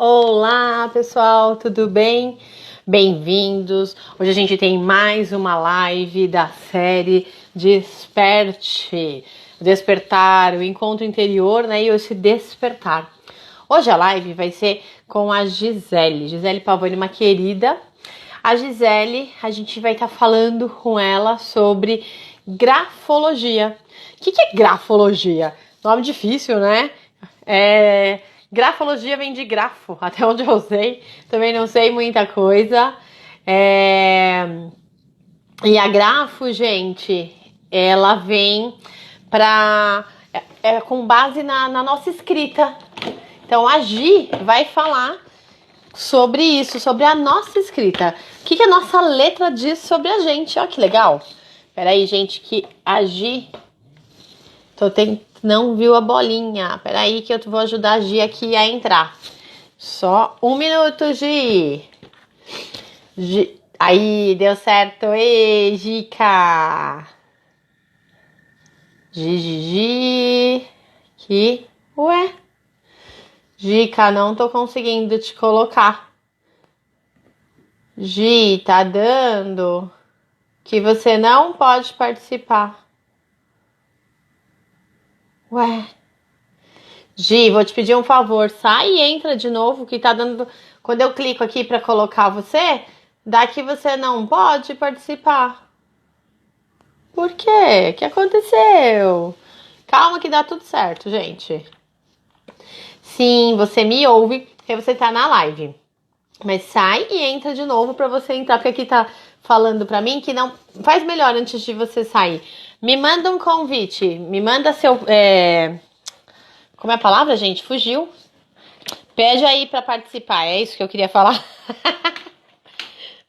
Olá, pessoal, tudo bem? Bem-vindos. Hoje a gente tem mais uma live da série Desperte, Despertar, o encontro interior, né? E esse despertar. Hoje a live vai ser com a Gisele Pavone, uma querida. A Gisele, a gente vai estar falando com ela sobre grafologia. O que é grafologia? Nome difícil, né? Grafologia vem de grafo, até onde eu sei. Também não sei muita coisa. E a grafo, gente, ela vem com base na nossa escrita. Então a Gi vai falar sobre isso, sobre a nossa escrita. O que a nossa letra diz sobre a gente? Olha que legal. Peraí, gente, que a Gi... Não viu a bolinha. Peraí que eu vou ajudar a Gi aqui a entrar. Só um minuto, Gi. Aí, deu certo. Ei, Gica. Gi. Ué? Gica, não tô conseguindo te colocar. Gi, tá dando que você não pode participar. Ué? Gi, vou te pedir um favor, sai e entra de novo, que tá dando... Quando eu clico aqui pra colocar você, dá que você não pode participar. Por quê? O que aconteceu? Calma que dá tudo certo, gente. Sim, você me ouve, porque você tá na live. Mas sai e entra de novo pra você entrar, porque aqui tá falando pra mim que não... Faz melhor antes de você sair. Me manda um convite, me manda seu... Como é a palavra, gente? Fugiu. Pede aí pra participar, é isso que eu queria falar.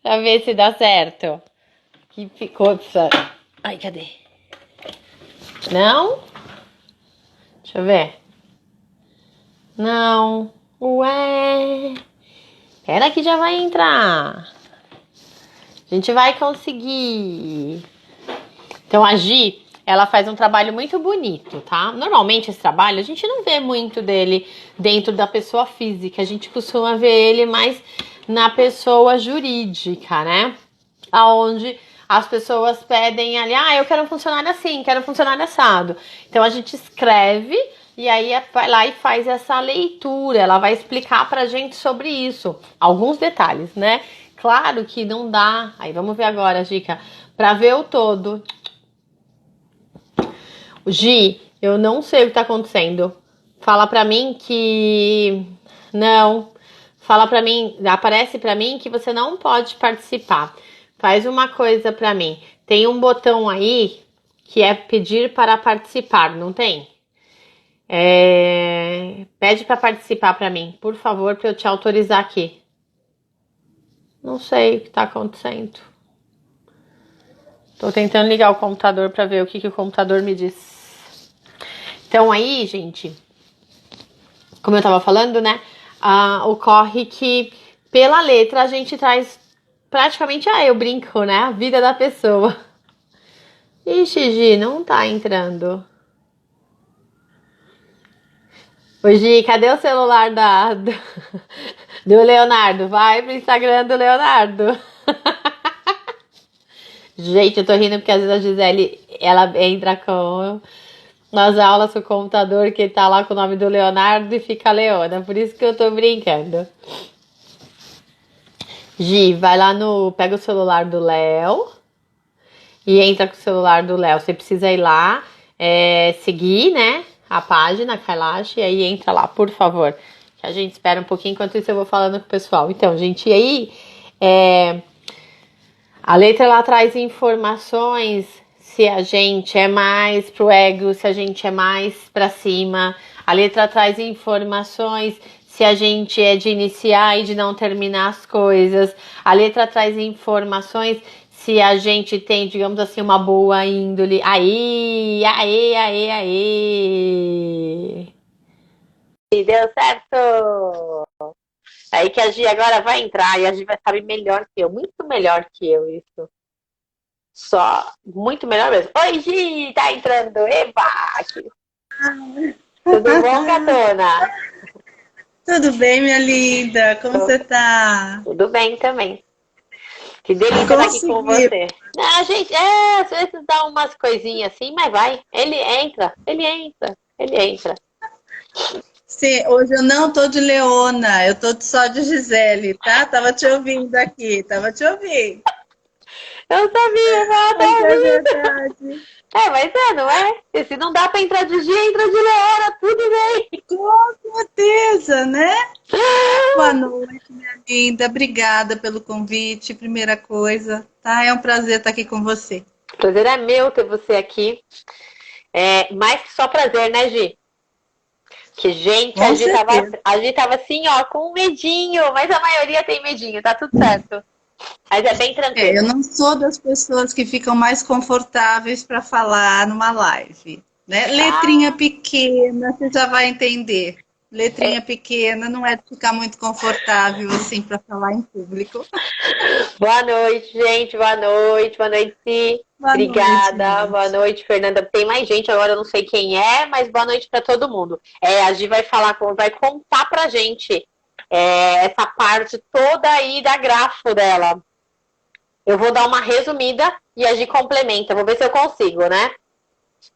Pra ver se dá certo. Que ficou... Ai, cadê? Não? Deixa eu ver. Não. Ué. Pera que já vai entrar. A gente vai conseguir. Então a Gi, ela faz um trabalho muito bonito, tá? Normalmente esse trabalho a gente não vê muito dele dentro da pessoa física. A gente costuma ver ele mais na pessoa jurídica, né? Aonde as pessoas pedem ali, eu quero um funcionário assim, quero um funcionário assado. Então a gente escreve e aí vai lá e faz essa leitura. Ela vai explicar pra gente sobre isso, alguns detalhes, né? Claro que não dá. Aí vamos ver agora, Gica, pra ver o todo. Gi, eu não sei o que tá acontecendo. Fala pra mim que... Não. Fala pra mim, aparece pra mim que você não pode participar. Faz uma coisa pra mim. Tem um botão aí que é pedir para participar, não tem? Pede pra participar pra mim, por favor, pra eu te autorizar aqui. Não sei o que tá acontecendo. Tô tentando ligar o computador pra ver o que o computador me diz. Então aí, gente, como eu tava falando, né? Ocorre que pela letra a gente traz praticamente, eu brinco, né? A vida da pessoa. Ixi, Gi, não tá entrando. Ô, Gi, cadê o celular do Leonardo? Vai pro Instagram do Leonardo. Gente, eu tô rindo porque às vezes a Gisele, ela entra nas aulas com o computador que tá lá com o nome do Leonardo e fica Leona. Por isso que eu tô brincando. Gi, vai lá pega o celular do Léo e entra com o celular do Léo. Você precisa ir lá, seguir, né, a página Kailash e aí entra lá, por favor. Que a gente espera um pouquinho, enquanto isso eu vou falando com o pessoal. Então, gente, e aí a letra ela traz informações se a gente é mais pro ego, se a gente é mais pra cima. A letra traz informações se a gente é de iniciar e de não terminar as coisas. A letra traz informações se a gente tem, digamos assim, uma boa índole. Aí, aí. Deu certo! Aí que a Gi agora vai entrar e a Gi vai saber melhor que eu, muito melhor que eu isso. Só, muito melhor mesmo. Oi, Gi, tá entrando. Eba! Tudo bom, gatona? Tudo bem, minha linda? Como você tá? Tudo bem também. Que delícia estar aqui com Consegui. você. A gente, às vezes dá umas coisinhas assim, mas vai. Ele entra, ele entra, ele entra. Sim, hoje eu não tô de Leona, eu tô só de Gisele, tá? Tava te ouvindo aqui, tava te ouvindo. Eu sabia, não, tô Mas é ouvindo. verdade. Mas não é? E se não dá pra entrar de dia, entra de leora, tudo bem. Com certeza, né? Boa noite, minha linda. Obrigada pelo convite, primeira coisa, tá? É um prazer estar aqui com você. O prazer é meu ter você aqui. Mais que só prazer, né, Gi? Que, gente, Com certeza. a Gi tava assim, ó, com medinho, mas a maioria tem medinho, tá tudo certo. Mas é bem Eu tranquilo. não sou das pessoas que ficam mais confortáveis para falar numa live, né? Letrinha Ah, pequena, você já vai entender. é. Letrinha pequena não é de ficar muito confortável assim para falar em público. Boa noite, gente. Boa noite. Boa noite, Si. Boa noite, Obrigada. Boa gente. noite, Fernanda. Tem mais gente agora, eu não sei quem é, mas boa noite para todo mundo. A Gi vai falar, vai contar pra gente essa parte toda aí da grafo dela. Eu vou dar uma resumida e a Gi complementa. Vou ver se eu consigo, né?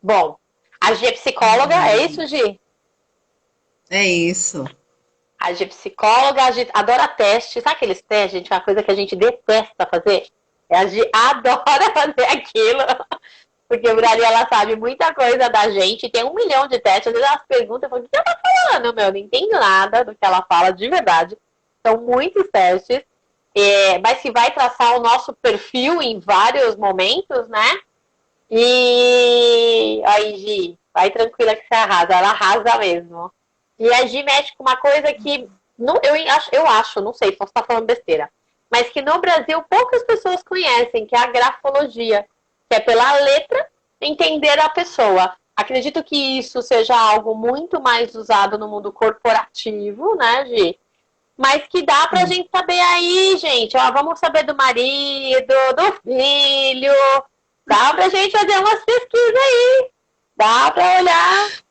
Bom, a Gi é psicóloga, é isso, Gi? É isso. A Gi é psicóloga, a Gi adora testes. Sabe aqueles testes, gente? Uma coisa que a gente detesta fazer. A Gi adora fazer aquilo. Porque por ali ela sabe muita coisa da gente. Tem 1 milhão de testes. Às vezes elas perguntam, eu falo, o que ela tá falando, meu? Não entendo nada do que ela fala de verdade. São muitos testes. Mas que vai traçar o nosso perfil em vários momentos, né? E aí, Gi, vai tranquila que você arrasa. Ela arrasa mesmo. E a Gi mexe com uma coisa que eu acho, não sei, posso estar falando besteira, mas que no Brasil poucas pessoas conhecem, que é a grafologia, que é pela letra entender a pessoa. Acredito que isso seja algo muito mais usado no mundo corporativo, né, Gi? Mas que dá pra Sim. gente saber aí, gente, ó, vamos saber do marido, do filho, dá pra gente fazer umas pesquisas aí, dá pra olhar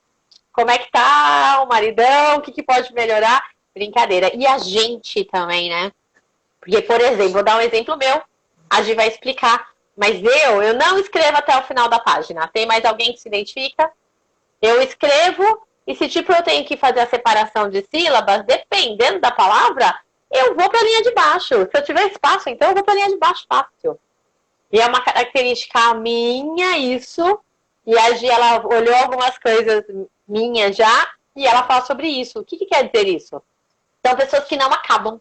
como é que tá o maridão, o que pode melhorar. Brincadeira. E a gente também, né? Porque, por exemplo, vou dar um exemplo meu, a gente vai explicar. Mas eu não escrevo até o final da página. Tem mais alguém que se identifica? Eu escrevo e se tipo eu tenho que fazer a separação de sílabas, dependendo da palavra, eu vou para a linha de baixo. Se eu tiver espaço, então eu vou para a linha de baixo fácil. E é uma característica minha isso. E a Gi, ela olhou algumas coisas minhas já e ela fala sobre isso. O que quer dizer isso? São pessoas que não acabam,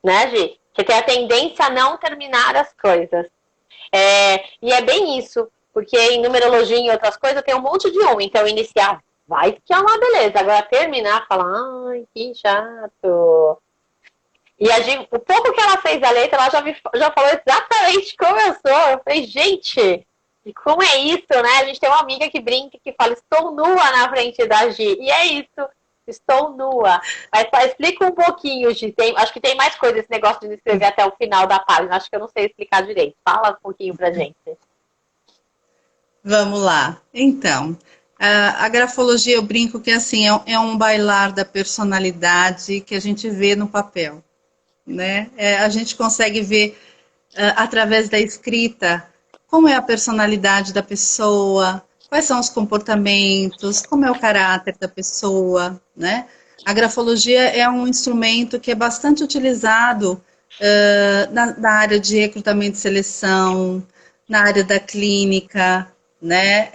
né, Gi? Que tem a tendência a não terminar as coisas. E é bem isso, porque em numerologia e outras coisas tem um monte de um. Então, iniciar vai que é uma beleza. Agora, terminar, falar, ai, que chato. E a Gi, o pouco que ela fez a letra, ela já falou exatamente como eu sou. Eu falei, gente, e como é isso, né? A gente tem uma amiga que brinca, que fala, estou nua na frente da Gi. E é isso, estou nua. Mas só explica um pouquinho, Gi. Acho que tem mais coisa esse negócio de escrever até o final da página. Acho que eu não sei explicar direito. Fala um pouquinho pra gente. Vamos lá. Então, a grafologia, eu brinco que assim é um bailar da personalidade que a gente vê no papel, né? A gente consegue ver através da escrita como é a personalidade da pessoa, quais são os comportamentos, como é o caráter da pessoa, né? A grafologia é um instrumento que é bastante utilizado na área de recrutamento e seleção, na área da clínica, né?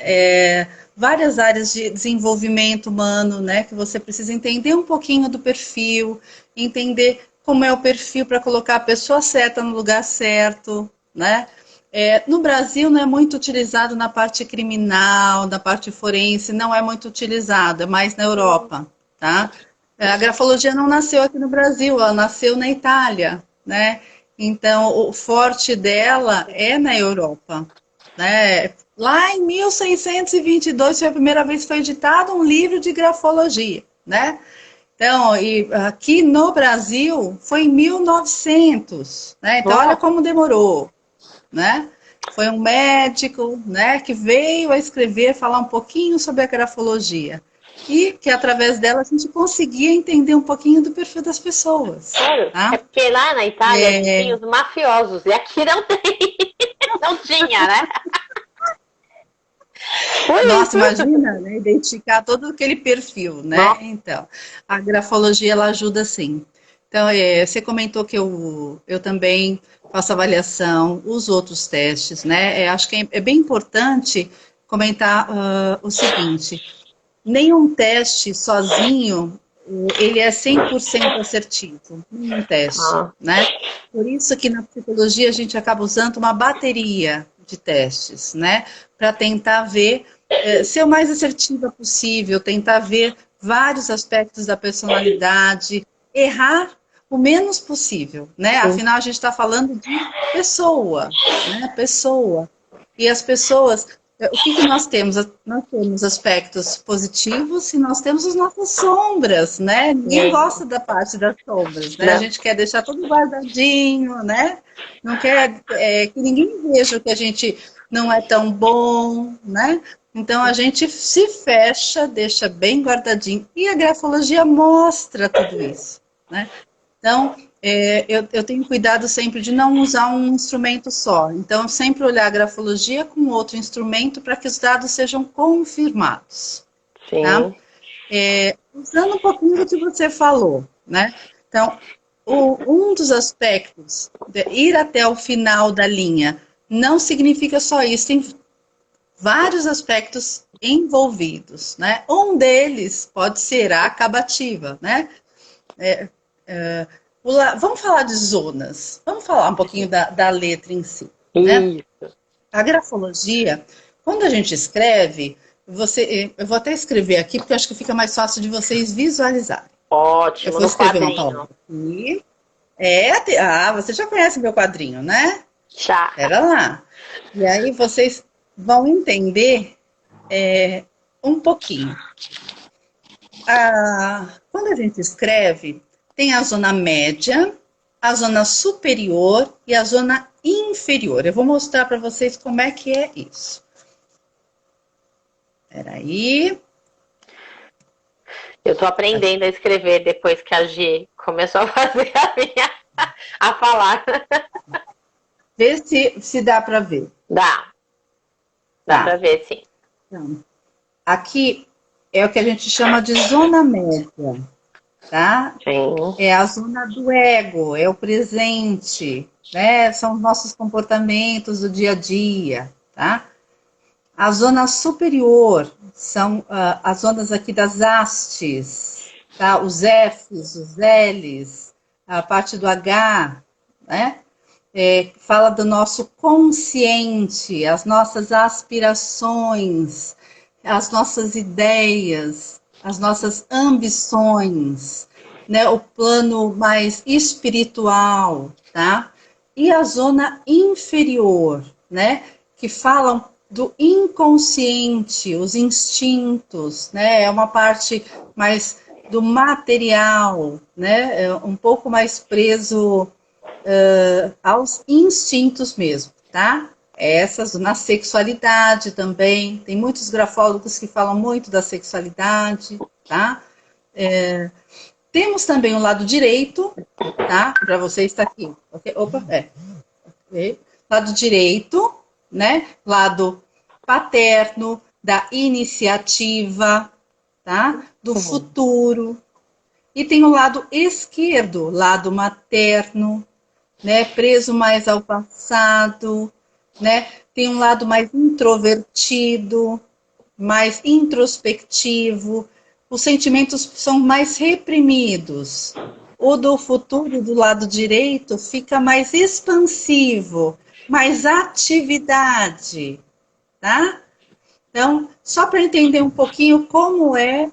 Várias áreas de desenvolvimento humano, né? Que você precisa entender um pouquinho do perfil, entender como é o perfil para colocar a pessoa certa no lugar certo, né? No Brasil não é muito utilizado na parte criminal, na parte forense, não é muito utilizado, é mais na Europa, tá? A grafologia não nasceu aqui no Brasil, ela nasceu na Itália, né? Então, o forte dela é na Europa, né? Lá em 1622 foi a primeira vez que foi editado um livro de grafologia, né? Então, e aqui no Brasil foi em 1900, né? Então, olha Nossa, como demorou, né? Foi um médico, né, que veio a escrever, falar um pouquinho sobre a grafologia. e que através dela a gente conseguia entender um pouquinho do perfil das pessoas. Sério? É Tá? porque lá na Itália a gente tem os mafiosos e aqui não tem. Não tinha, né? Por Nossa, isso. imagina, né, identificar todo aquele perfil, né? Nossa, Então, a grafologia ela ajuda sim. Então, você comentou que eu também faço avaliação, uso outros testes, né? Acho que é bem importante comentar o seguinte: nenhum teste sozinho ele é 100% assertivo, nenhum teste, tá. né? Por isso que na psicologia a gente acaba usando uma bateria de testes, né? Para tentar ver, ser o mais assertiva possível, tentar ver vários aspectos da personalidade, errar o menos possível, né? Sim. Afinal, a gente está falando de pessoa, né? Pessoa. E as pessoas, o que que nós temos? Nós temos aspectos positivos e nós temos as nossas sombras, né? Ninguém gosta da parte das sombras, né? A Não. gente quer deixar tudo guardadinho, né? Não quer que ninguém veja o que a gente não é tão bom, né? Então a gente se fecha, deixa bem guardadinho. E a grafologia mostra tudo isso, né? Então, eu tenho cuidado sempre de não usar um instrumento só. Então, sempre olhar a grafologia com outro instrumento para que os dados sejam confirmados. Tá? Sim. Usando um pouquinho do que você falou, né? Então, um dos aspectos de ir até o final da linha não significa só isso, tem vários aspectos envolvidos, né? Um deles pode ser a acabativa, né? Vamos falar de zonas, vamos falar um pouquinho da letra em si, né? Isso. A grafologia, quando a gente escreve, eu vou até escrever aqui, porque eu acho que fica mais fácil de vocês visualizarem. Eu Ótimo, vou no escrever uma palavra quadrinho. aqui. Você já conhece meu quadrinho, né? Já. Pera lá. E aí vocês vão entender um pouquinho. Quando a gente escreve, tem a zona média, a zona superior e a zona inferior. Eu vou mostrar para vocês como é que é isso. Espera aí. Eu tô aprendendo a escrever depois que a G começou a fazer a minha. A falar. Vê se dá para ver. Dá. Dá Tá. pra ver, sim. Então, aqui é o que a gente chama de zona média, tá? Sim. É a zona do ego, é o presente, né? São os nossos comportamentos do dia a dia, tá? A zona superior são as zonas aqui das hastes, tá? Os Fs, os Ls, a parte do H, né? Fala do nosso consciente, as nossas aspirações, as nossas ideias, as nossas ambições, né? O plano mais espiritual, tá? E a zona inferior, né? Que falam do inconsciente, os instintos, né? É uma parte mais do material, né? É um pouco mais preso aos instintos mesmo, tá? Essas na sexualidade também, tem muitos grafólogos que falam muito da sexualidade, tá? Temos também o lado direito, tá? Para você estar aqui. Okay? Opa, okay. Lado direito, né? Lado paterno, da iniciativa, tá? Do futuro. E tem o lado esquerdo, lado materno, né? Preso mais ao passado, né? Tem um lado mais introvertido, mais introspectivo. Os sentimentos são mais reprimidos. O do futuro, do lado direito, fica mais expansivo, mais atividade, tá? Então, só para entender um pouquinho como é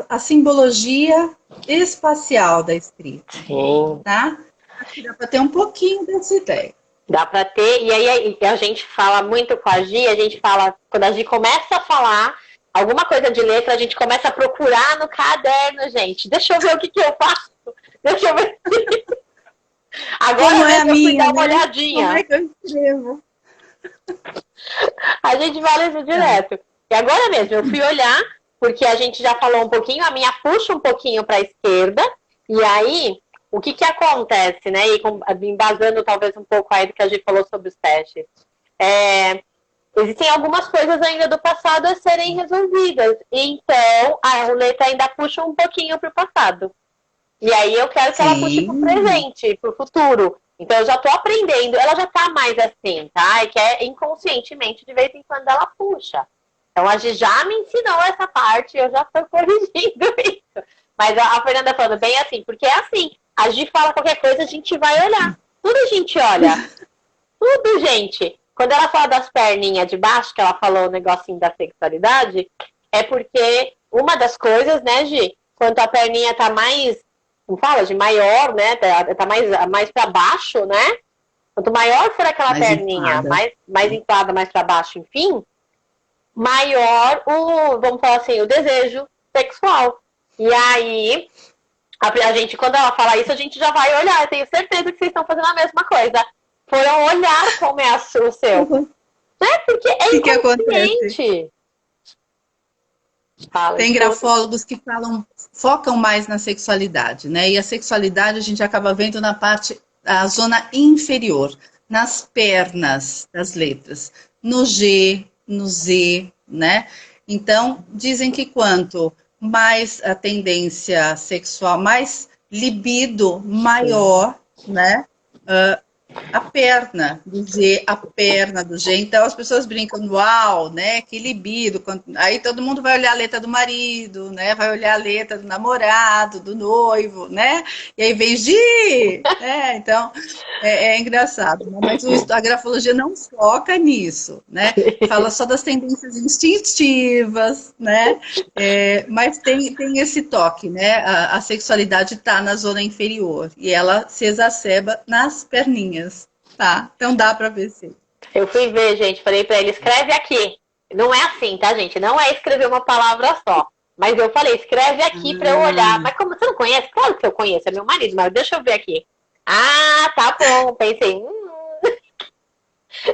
a simbologia espacial da escrita, Sim. tá? Acho que dá para ter um pouquinho dessa ideia. Dá pra ter. E aí a gente fala muito com a Gi, a gente fala, quando a Gi começa a falar alguma coisa de letra, a gente começa a procurar no caderno, gente. Deixa eu ver o que eu faço. Deixa eu ver. Agora Como é a mesmo eu fui minha, dar uma né? olhadinha. Como é que eu escrevo? A gente fala isso direto. E agora mesmo, eu fui olhar porque a gente já falou um pouquinho, a minha puxa um pouquinho para a esquerda, e aí, o que acontece, né? E embasando talvez um pouco aí do que a gente falou sobre os testes. Existem algumas coisas ainda do passado a serem resolvidas. Então, a roleta ainda puxa um pouquinho para o passado. E aí eu quero que ela puxe para o presente, para o futuro. Então eu já estou aprendendo, ela já está mais assim, tá? E que inconscientemente, de vez em quando, ela puxa. Então a Gi já me ensinou essa parte, eu já estou corrigindo isso. Mas a Fernanda falando bem assim, porque é assim, a Gi fala qualquer coisa, a gente vai olhar. Tudo a gente olha. Tudo, gente. Quando ela fala das perninhas de baixo, que ela falou o negocinho da sexualidade, é porque uma das coisas, né, Gi, quando a perninha tá mais, como fala, de maior, né, tá mais para baixo, né? Quanto maior for aquela mais perninha, mais inflada, mais para baixo, enfim, maior vamos falar assim, o desejo sexual. E aí, a gente, quando ela fala isso, a gente já vai olhar. Eu tenho certeza que vocês estão fazendo a mesma coisa. Foram olhar como é o seu. Né? Porque é inconsciente. Tem grafólogos que focam mais na sexualidade, né? E a sexualidade a gente acaba vendo a zona inferior, nas pernas das letras, no G, no Z, né? Então, dizem que quanto mais a tendência sexual, mais libido maior, né? A perna do Z, a perna do G. Então as pessoas brincam, uau, né? Que libido. Aí todo mundo vai olhar a letra do marido, né? Vai olhar a letra do namorado, do noivo, né? E aí vem G, né? Então é engraçado. Né? Mas a grafologia não foca nisso, né? Fala só das tendências instintivas, né? Mas tem esse toque, né? A sexualidade está na zona inferior e ela se exacerba nas perninhas. Tá, então dá para ver sim. Eu fui ver, gente, falei para ele, escreve aqui. Não é assim, tá, gente? Não é escrever uma palavra só. Mas eu falei, escreve aqui para eu olhar. Mas como você não conhece? Claro que eu conheço, é meu marido, mas deixa eu ver aqui. Ah, tá bom. Pensei,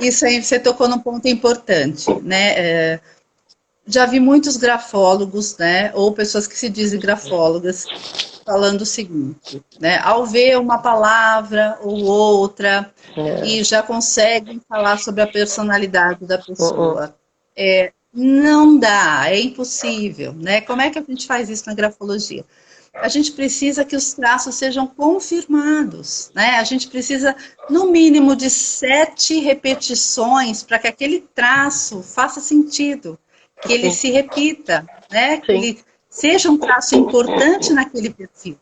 Isso aí, você tocou num ponto importante, né? Já vi muitos grafólogos, né? Ou pessoas que se dizem grafólogas, falando o seguinte, né? Ao ver uma palavra ou outra e já conseguem falar sobre a personalidade da pessoa. Não dá, é impossível, né? Como é que a gente faz isso na grafologia? A gente precisa que os traços sejam confirmados, né? A gente precisa, no mínimo, de 7 repetições para que aquele traço faça sentido, que ele se repita, né? Que ele seja um traço importante naquele perfil,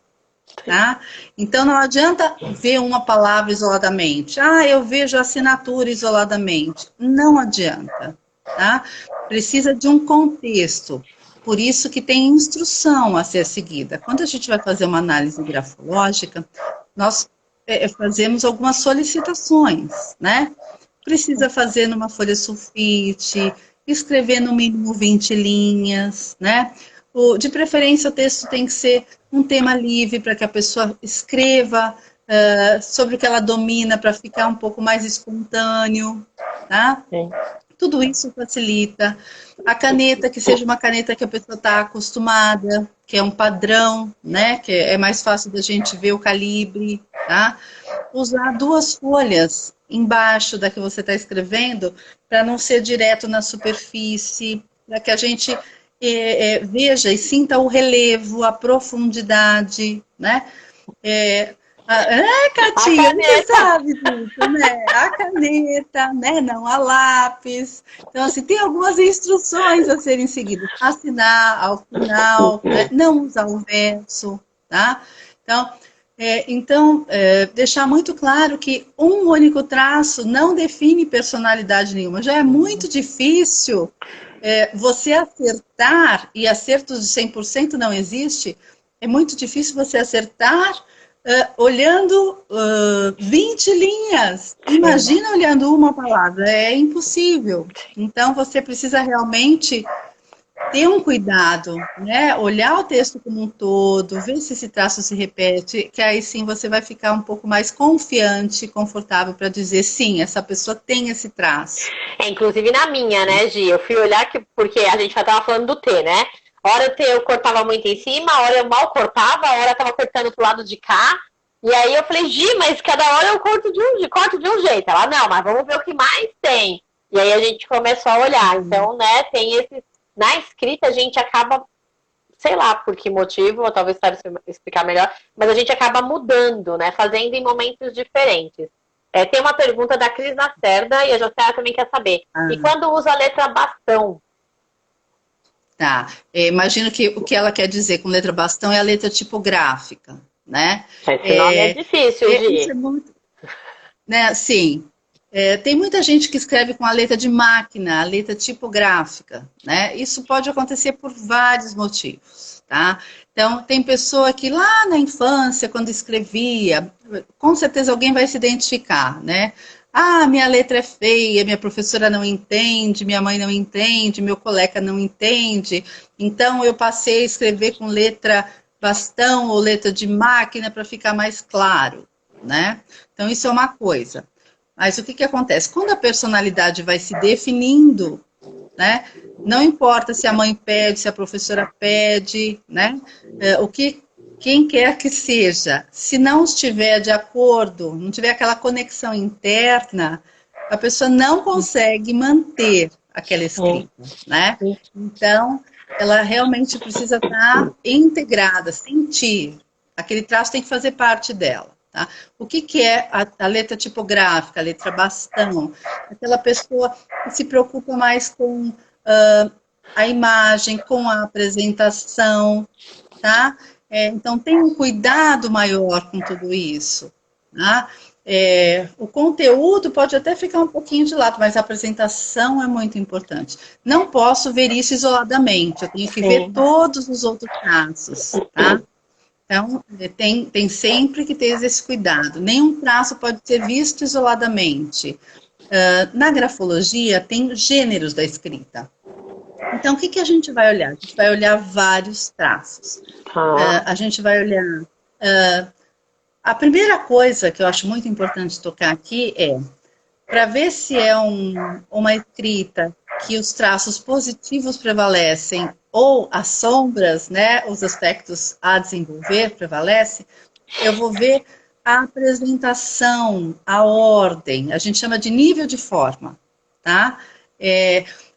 tá? Então, não adianta ver uma palavra isoladamente. Ah, eu vejo a assinatura isoladamente. Não adianta, tá? Precisa de um contexto. Por isso que tem instrução a ser seguida. Quando a gente vai fazer uma análise grafológica, nós fazemos algumas solicitações, né? Precisa fazer numa folha sulfite, escrever no mínimo 20 linhas, né? De preferência, o texto tem que ser um tema livre para que a pessoa escreva sobre o que ela domina para ficar um pouco mais espontâneo, tá? Sim. Tudo isso facilita. A caneta, que seja uma caneta que a pessoa está acostumada, que é um padrão, né? Que é mais fácil da gente ver o calibre, tá? Usar 2 folhas embaixo da que você está escrevendo para não ser direto na superfície, para que a gente veja e sinta o relevo, a profundidade, né? Catinha, você sabe disso, né? A caneta, né? Não a lápis. Então, assim, tem algumas instruções a serem seguidas. Assinar ao final, né? Não usar o verso, tá? Então, deixar muito claro que um único traço não define personalidade nenhuma. Já é muito difícil você acertar, e acertos de 100% não existe, é muito difícil você acertar olhando 20 linhas. Imagina olhando uma palavra, é impossível. Então, você precisa realmente ter um cuidado, né? Olhar o texto como um todo, ver se esse traço se repete, que aí sim você vai ficar um pouco mais confiante, confortável para dizer, sim, essa pessoa tem esse traço. Inclusive na minha, né, Gi? Eu fui olhar, porque a gente já estava falando do T, né? hora eu cortava muito em cima, a hora eu mal cortava, a hora eu tava cortando pro lado de cá. E aí eu falei, Gi, mas cada hora eu corto de um jeito. Ela, não, mas vamos ver o que mais tem. E aí a gente começou a olhar. Então, né, tem esse... Na escrita a gente acaba, sei lá por que motivo, ou talvez saiba explicar melhor, mas a gente acaba mudando, né, fazendo em momentos diferentes. Tem uma pergunta da Cris Lacerda, e a José também quer saber. E quando usa a letra bastão? Tá, imagino que o que ela quer dizer com letra bastão é a letra tipográfica, né? Esse nome é difícil, Gi. Isso é muito, né? Sim, tem muita gente que escreve com a letra de máquina, a letra tipográfica, né? Isso pode acontecer por vários motivos, tá? Então, tem pessoa que lá na infância, quando escrevia, com certeza alguém vai se identificar, né? Ah, minha letra é feia, minha professora não entende, minha mãe não entende, meu colega não entende. Então, eu passei a escrever com letra bastão ou letra de máquina para ficar mais claro, né? Então, isso é uma coisa. Mas o que acontece? Quando a personalidade vai se definindo, né? Não importa se a mãe pede, se a professora pede, né? Quem quer que seja, se não estiver de acordo, não tiver aquela conexão interna, a pessoa não consegue manter aquela escrita, né? Então, ela realmente precisa estar integrada, sentir. Aquele traço tem que fazer parte dela. Tá? O que é a letra tipográfica, a letra bastão? Aquela pessoa que se preocupa mais com a imagem, com a apresentação, tá? Então, tem um cuidado maior com tudo isso. Tá? O conteúdo pode até ficar um pouquinho de lado, mas a apresentação é muito importante. Não posso ver isso isoladamente, eu tenho que ver todos os outros traços, tá? Então, tem sempre que ter esse cuidado. Nenhum traço pode ser visto isoladamente. Na grafologia, tem gêneros da escrita. Então, o que a gente vai olhar? A gente vai olhar vários traços. A gente vai olhar... a primeira coisa que eu acho muito importante tocar aqui é para ver se é uma escrita que os traços positivos prevalecem ou as sombras, né, os aspectos a desenvolver prevalecem, eu vou ver a apresentação, a ordem, a gente chama de nível de forma, tá?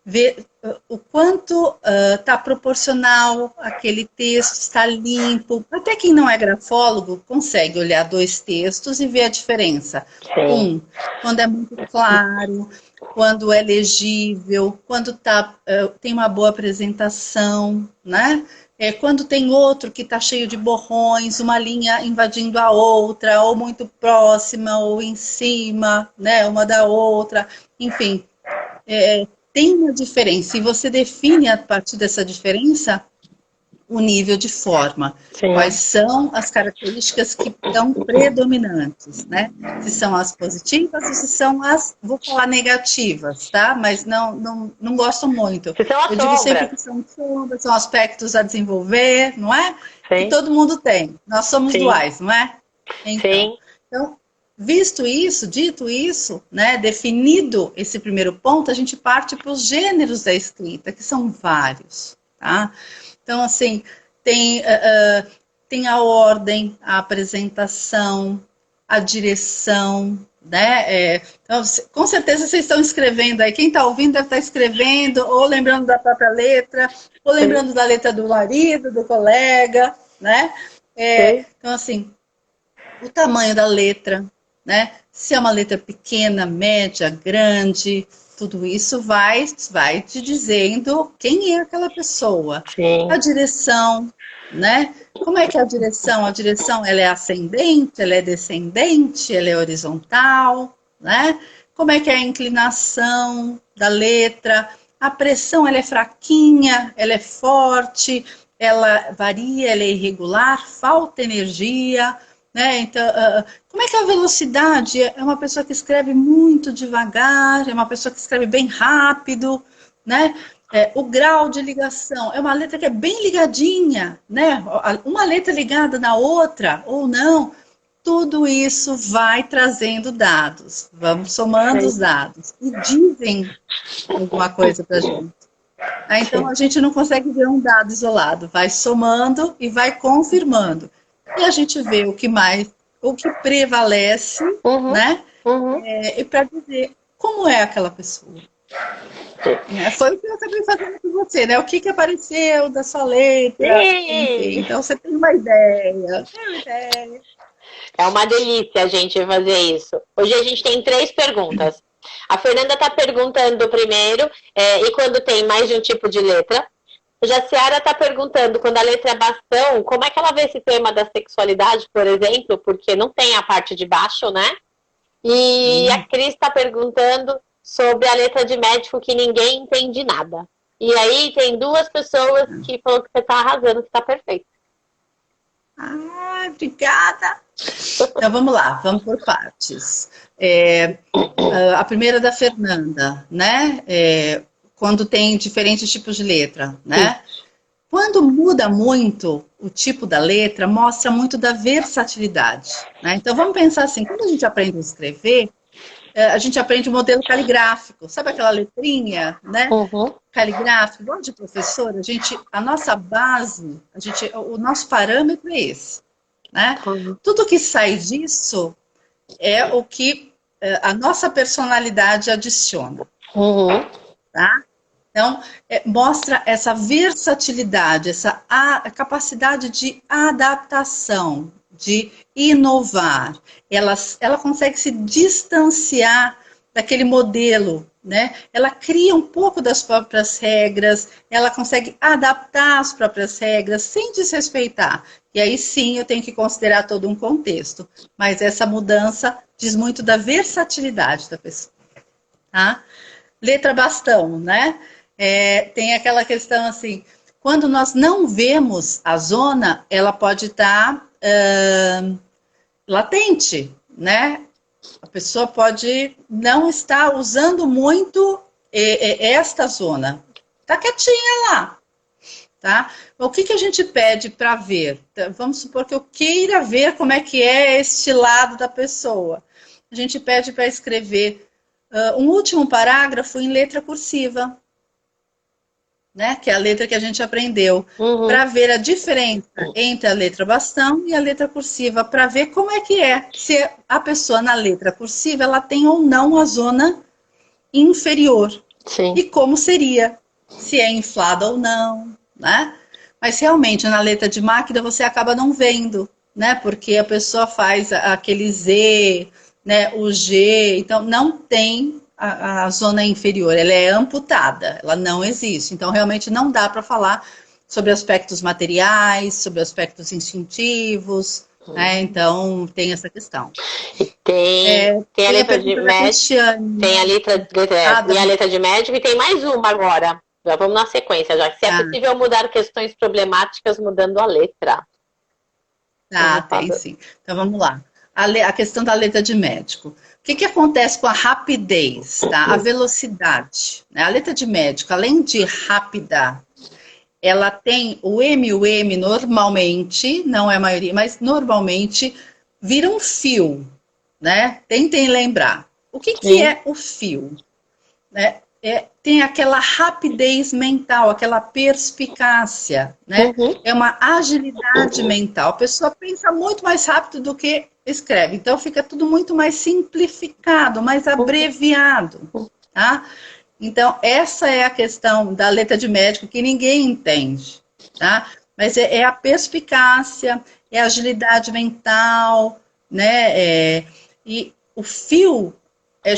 Ver o quanto está proporcional aquele texto, está limpo. Até quem não é grafólogo consegue olhar dois textos e ver a diferença. Quando é muito claro, quando é legível, quando tem uma boa apresentação, né? Quando tem outro que está cheio de borrões, uma linha invadindo a outra, ou muito próxima, ou em cima, né? Uma da outra, enfim. Tem uma diferença, e você define a partir dessa diferença o nível de forma. Sim. Quais são as características que estão predominantes, né? Se são as positivas ou se são as, vou falar negativas, tá? Mas não gosto muito. Eu digo sempre que são sombras, são aspectos a desenvolver, não é? Sim. Que todo mundo tem. Nós somos duais, não é? Então, visto isso, dito isso, né, definido esse primeiro ponto, a gente parte para os gêneros da escrita, que são vários, tá? Então, assim, tem a ordem, a apresentação, a direção, né? Então, com certeza vocês estão escrevendo aí, quem está ouvindo deve estar escrevendo, ou lembrando da própria letra, ou lembrando da letra do marido, do colega, né? Então, assim, o tamanho da letra, né? Se é uma letra pequena, média, grande, tudo isso vai te dizendo quem é aquela pessoa. Sim. A direção, né? Como é que é a direção? A direção, ela é ascendente, ela é descendente, ela é horizontal, né? Como é que é a inclinação da letra? A pressão, ela é fraquinha, ela é forte, ela varia, ela é irregular, falta energia, né? Então, como é que é a velocidade? É uma pessoa que escreve muito devagar, é uma pessoa que escreve bem rápido, né? O grau de ligação, é uma letra que é bem ligadinha, né? Uma letra ligada na outra, ou não. Tudo isso vai trazendo dados, vamos somando os dados e dizem alguma coisa para a gente, Então a gente não consegue ver um dado isolado, vai somando e vai confirmando. E a gente vê o que prevalece, Uhum, né? uhum. E para dizer como é aquela pessoa. Né? Foi o que eu acabei fazendo com você, né? O que, que apareceu da sua letra, enfim. Sim. Então você tem uma ideia. Tem uma ideia. É uma delícia a gente fazer isso. Hoje a gente tem 3 perguntas. A Fernanda está perguntando primeiro, e quando tem mais de um tipo de letra. Já a Ciara está perguntando, quando a letra é bastão, como é que ela vê esse tema da sexualidade, por exemplo, porque não tem a parte de baixo, né? E a Cris está perguntando sobre a letra de médico que ninguém entende nada. E aí tem 2 pessoas que falou que você está arrasando, que está perfeito. Ai, obrigada. Então vamos lá, vamos por partes. A primeira da Fernanda, né? Quando tem diferentes tipos de letra, né? Quando muda muito o tipo da letra, mostra muito da versatilidade, né? Então vamos pensar assim, quando a gente aprende a escrever, a gente aprende o modelo caligráfico, sabe aquela letrinha, né? Uhum. Caligráfico, igual de professor, a nossa base, o nosso parâmetro é esse, né? Uhum. Tudo que sai disso é o que a nossa personalidade adiciona, Uhum. tá? Então, mostra essa versatilidade, essa capacidade de adaptação, de inovar. Ela consegue se distanciar daquele modelo, né? Ela cria um pouco das próprias regras, ela consegue adaptar as próprias regras sem desrespeitar. E aí sim eu tenho que considerar todo um contexto. Mas essa mudança diz muito da versatilidade da pessoa, tá? Letra bastão, né? Tem aquela questão assim, quando nós não vemos a zona, ela pode estar latente, né? A pessoa pode não estar usando muito esta zona. Tá quietinha lá, tá? O que a gente pede para ver? Vamos supor que eu queira ver como é que é este lado da pessoa. A gente pede para escrever um último parágrafo em letra cursiva, né? Que é a letra que a gente aprendeu, Uhum. para ver a diferença entre a letra bastão e a letra cursiva, para ver como é que é, se a pessoa na letra cursiva ela tem ou não a zona inferior. Sim. E como seria, se é inflada ou não, né? Mas realmente na letra de máquina você acaba não vendo, né? Porque a pessoa faz aquele Z, né? O G, então não tem a zona inferior, ela é amputada, ela não existe. Então realmente não dá para falar sobre aspectos materiais, sobre aspectos instintivos, né? Então tem essa questão. Tem a Tem a letra de pergunta da médico, Cristiane. tem a e a Da... letra de médico, e tem mais uma agora. Já vamos na sequência, já. Se é possível mudar questões problemáticas mudando a letra. Tem sim. Então vamos lá. A questão da letra de médico. O que acontece com a rapidez, tá? A velocidade. Né? A letra de médico, além de rápida, ela tem o M e o M normalmente, não é a maioria, mas normalmente vira um fio, né? Tentem lembrar. O que é o fio? Né? Tem aquela rapidez mental, aquela perspicácia, né? Uhum. É uma agilidade mental. A pessoa pensa muito mais rápido do que escreve. Então fica tudo muito mais simplificado, mais abreviado, tá? Então essa é a questão da letra de médico que ninguém entende, tá? Mas é a perspicácia, é a agilidade mental, né? E o fio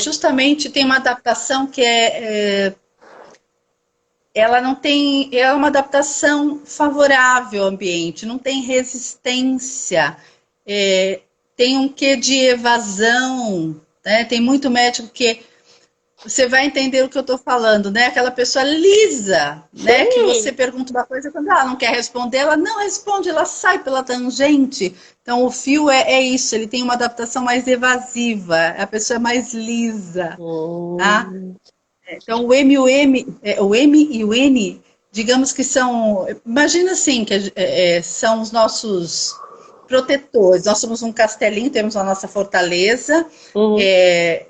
justamente tem uma adaptação que ela não tem, é uma adaptação favorável ao ambiente, não tem resistência, tem um quê de evasão, né? Tem muito médico que você vai entender o que eu estou falando, né? Aquela pessoa lisa, né? Que você pergunta uma coisa, quando ela não quer responder, ela não responde, ela sai pela tangente. Então, o fio é isso, ele tem uma adaptação mais evasiva, a pessoa é mais lisa, tá? Então, o M e o N, digamos que são, imagina assim, que são os nossos protetores. Nós somos um castelinho, temos a nossa fortaleza,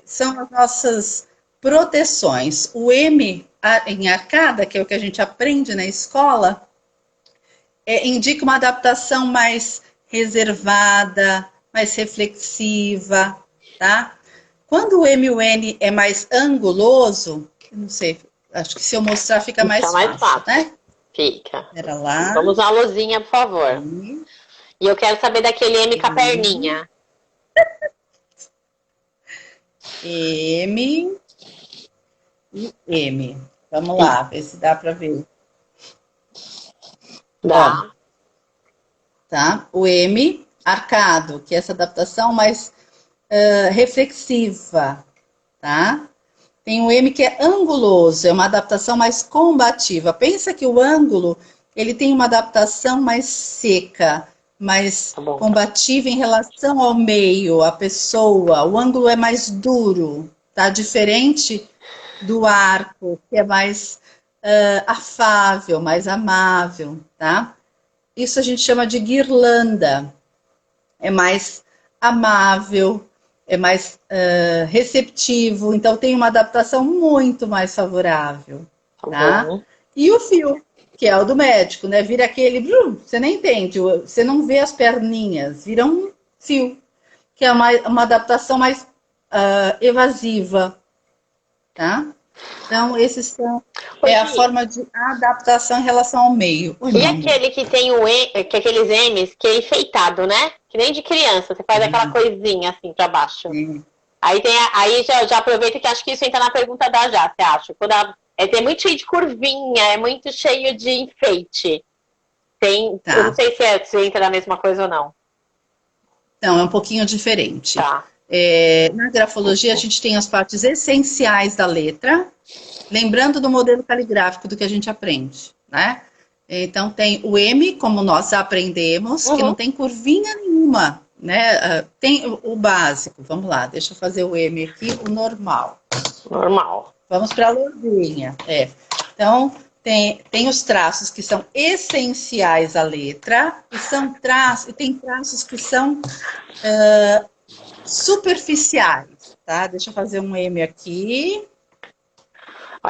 são as nossas proteções. O M em arcada, que é o que a gente aprende na escola, indica uma adaptação mais reservada, mais reflexiva, tá? Quando o M e o N é mais anguloso, não sei, acho que se eu mostrar fica mais mais fácil, fácil. né? Fica. Era lá. Vamos uma luzinha, por favor. E eu quero saber daquele M com a perninha. M e M. Vamos lá, ver se dá para ver. Dá. Ó, tá? O M arcado, que é essa adaptação mais reflexiva, tá? Tem o M que é anguloso, é uma adaptação mais combativa. Pensa que o ângulo, ele tem uma adaptação mais seca, mais combativa em relação ao meio, à pessoa. O ângulo é mais duro, tá? Diferente do arco, que é mais afável, mais amável, tá? Isso a gente chama de guirlanda. É mais amável, é mais receptivo, então tem uma adaptação muito mais favorável, tá? E o fio, que é o do médico, né? Vira aquele, você nem entende, você não vê as perninhas, vira um fio, que é uma adaptação mais evasiva, tá? Então, esses são a forma de adaptação em relação ao meio. E aquele que tem que aqueles M's que é enfeitado, né? Que nem de criança, você faz aquela coisinha assim pra baixo. Aí já aproveita que acho que isso entra na pergunta da Já, você acha? Tem muito cheio de curvinha, é muito cheio de enfeite. Eu não sei se entra na mesma coisa ou não. Não, é um pouquinho diferente. Tá. Na grafologia, a gente tem as partes essenciais da letra, lembrando do modelo caligráfico do que a gente aprende, né? Então, tem o M, como nós aprendemos, que não tem curvinha nenhuma, né? Tem o básico, vamos lá, deixa eu fazer o M aqui, o normal. Normal. Vamos para a luzinha. Então, tem os traços que são essenciais à letra, e tem traços que são superficiais, tá? Deixa eu fazer um M aqui.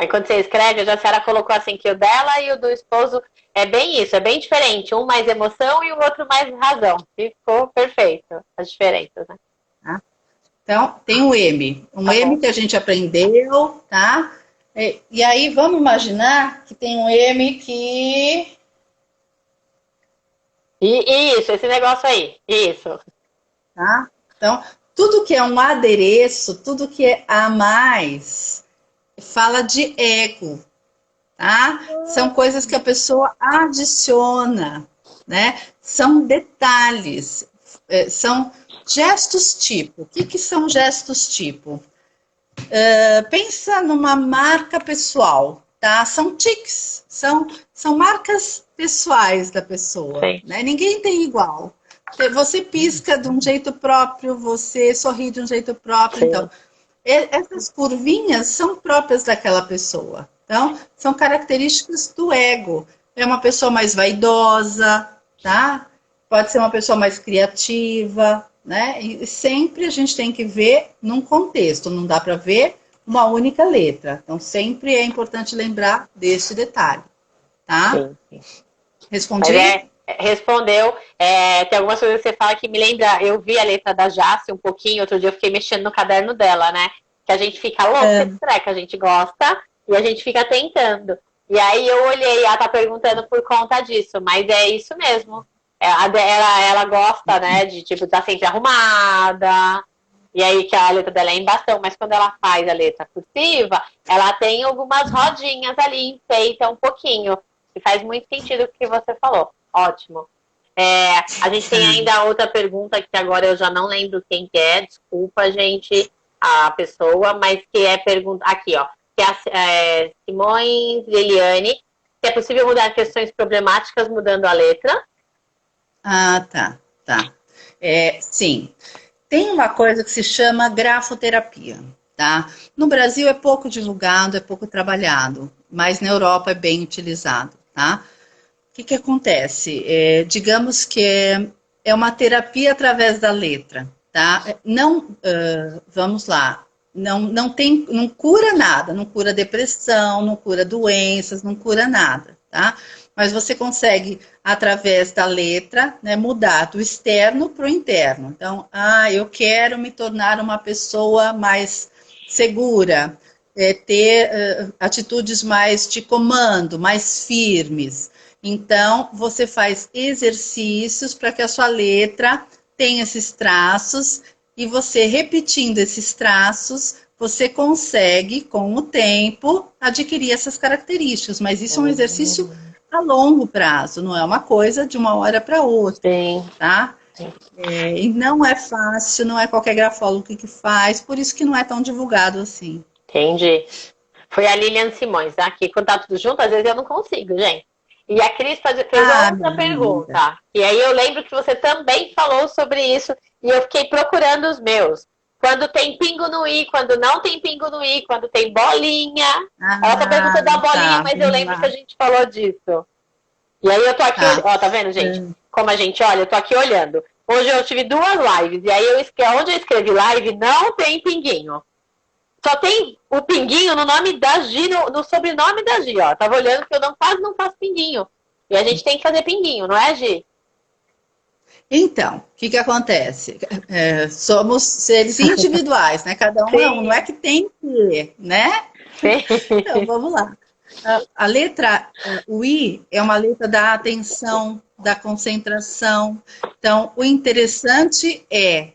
Enquanto você escreve, a senhora colocou assim que o dela e o do esposo é bem isso, é bem diferente. Um mais emoção e o outro mais razão. Ficou perfeito as diferenças, né? Então, tem o M. M que a gente aprendeu, tá? E aí, vamos imaginar que tem um M que... Isso, esse negócio aí. Isso. Tá? Então, tudo que é um adereço, tudo que é a mais, fala de ego, tá? São coisas que a pessoa adiciona, né? São detalhes, são gestos tipo. O que são gestos tipo? Pensa numa marca pessoal, tá? São tics, são marcas pessoais da pessoa, né? Ninguém tem igual. Você pisca de um jeito próprio, você sorri de um jeito próprio. Então, essas curvinhas são próprias daquela pessoa. Então, são características do ego. É uma pessoa mais vaidosa, tá? Pode ser uma pessoa mais criativa, né? E sempre a gente tem que ver num contexto, não dá para ver uma única letra. Então, sempre é importante lembrar desse detalhe, tá? Respondi? Respondeu. Tem algumas coisas que você fala que me lembra. Eu vi a letra da Jace um pouquinho. Outro dia eu fiquei mexendo no caderno dela, né? Que a gente fica louco, que a gente gosta e a gente fica tentando. E aí eu olhei, ela tá perguntando por conta disso, mas é isso mesmo. Ela gosta, né, de tipo estar sempre arrumada. E aí que a letra dela é em bastão, mas quando ela faz a letra cursiva, ela tem algumas rodinhas ali, enfeita um pouquinho. E faz muito sentido o que você falou. Ótimo. A gente tem ainda outra pergunta que agora eu já não lembro quem que é. Desculpa, gente, a pessoa, mas que é pergunta aqui, ó. Que é Simões Eliane. Se é possível mudar questões problemáticas mudando a letra? Tá. Sim. Tem uma coisa que se chama grafoterapia, tá? No Brasil é pouco divulgado, é pouco trabalhado, mas na Europa é bem utilizado, tá? O que acontece? Digamos que é uma terapia através da letra, tá? Não, vamos lá, não cura nada, não cura depressão, não cura doenças, não cura nada, tá? Mas você consegue, através da letra, né, mudar do externo para o interno. Então, eu quero me tornar uma pessoa mais segura, ter atitudes mais de comando, mais firmes. Então, você faz exercícios para que a sua letra tenha esses traços, e você repetindo esses traços, você consegue, com o tempo, adquirir essas características. Mas isso é um exercício a longo prazo, não é uma coisa de uma hora para outra, Sim. tá? E não é fácil, não é qualquer grafólogo que faz, por isso que não é tão divulgado assim. Entendi. Foi a Lilian Simões, tá? Que quando tá tudo junto, às vezes eu não consigo, gente. E a Cris fez outra pergunta. E aí eu lembro que você também falou sobre isso, e eu fiquei procurando os meus. Quando tem pingo no i, quando não tem pingo no i, quando tem bolinha. Ela tá perguntando da bolinha, mas eu lembro que a gente falou disso. E aí eu tô aqui, ó, tá vendo, gente? Como a gente olha, eu tô aqui olhando. Hoje eu tive 2 lives, e aí onde eu escrevi live não tem pinguinho. Só tem o pinguinho no nome da Gi, no sobrenome da Gi, ó. Tava olhando que eu quase não faço pinguinho. E a gente tem que fazer pinguinho, não é, Gi? Então, o que acontece? Somos seres individuais, né? Cada um é um, não é que tem que, né? Então, vamos lá. A letra, o I, é uma letra da atenção, da concentração. Então, o interessante é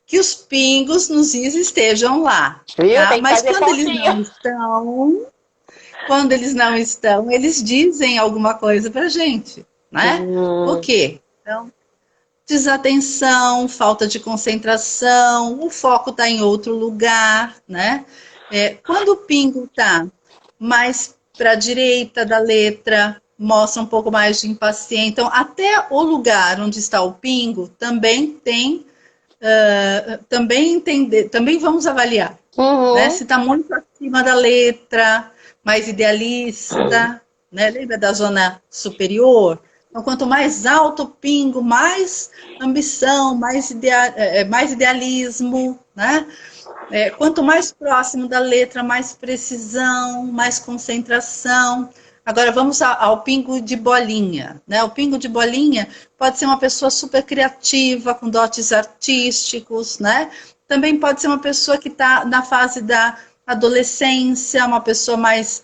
que os pingos nos is estejam lá. Tá? Mas quando eles não estão, eles dizem alguma coisa pra gente, né? O quê? Então, desatenção, falta de concentração, o foco está em outro lugar, né? Quando o pingo está mais para a direita da letra, mostra um pouco mais de impaciência. Então, até o lugar onde está o pingo também tem, também vamos avaliar. Né? Se está muito acima da letra, mais idealista, né? Lembra da zona superior? Então, quanto mais alto o pingo, mais ambição, mais idealismo, né? Quanto mais próximo da letra, mais precisão, mais concentração. Agora, vamos ao pingo de bolinha, né? O pingo de bolinha pode ser uma pessoa super criativa, com dotes artísticos, né? Também pode ser uma pessoa que está na fase da adolescência, uma pessoa mais...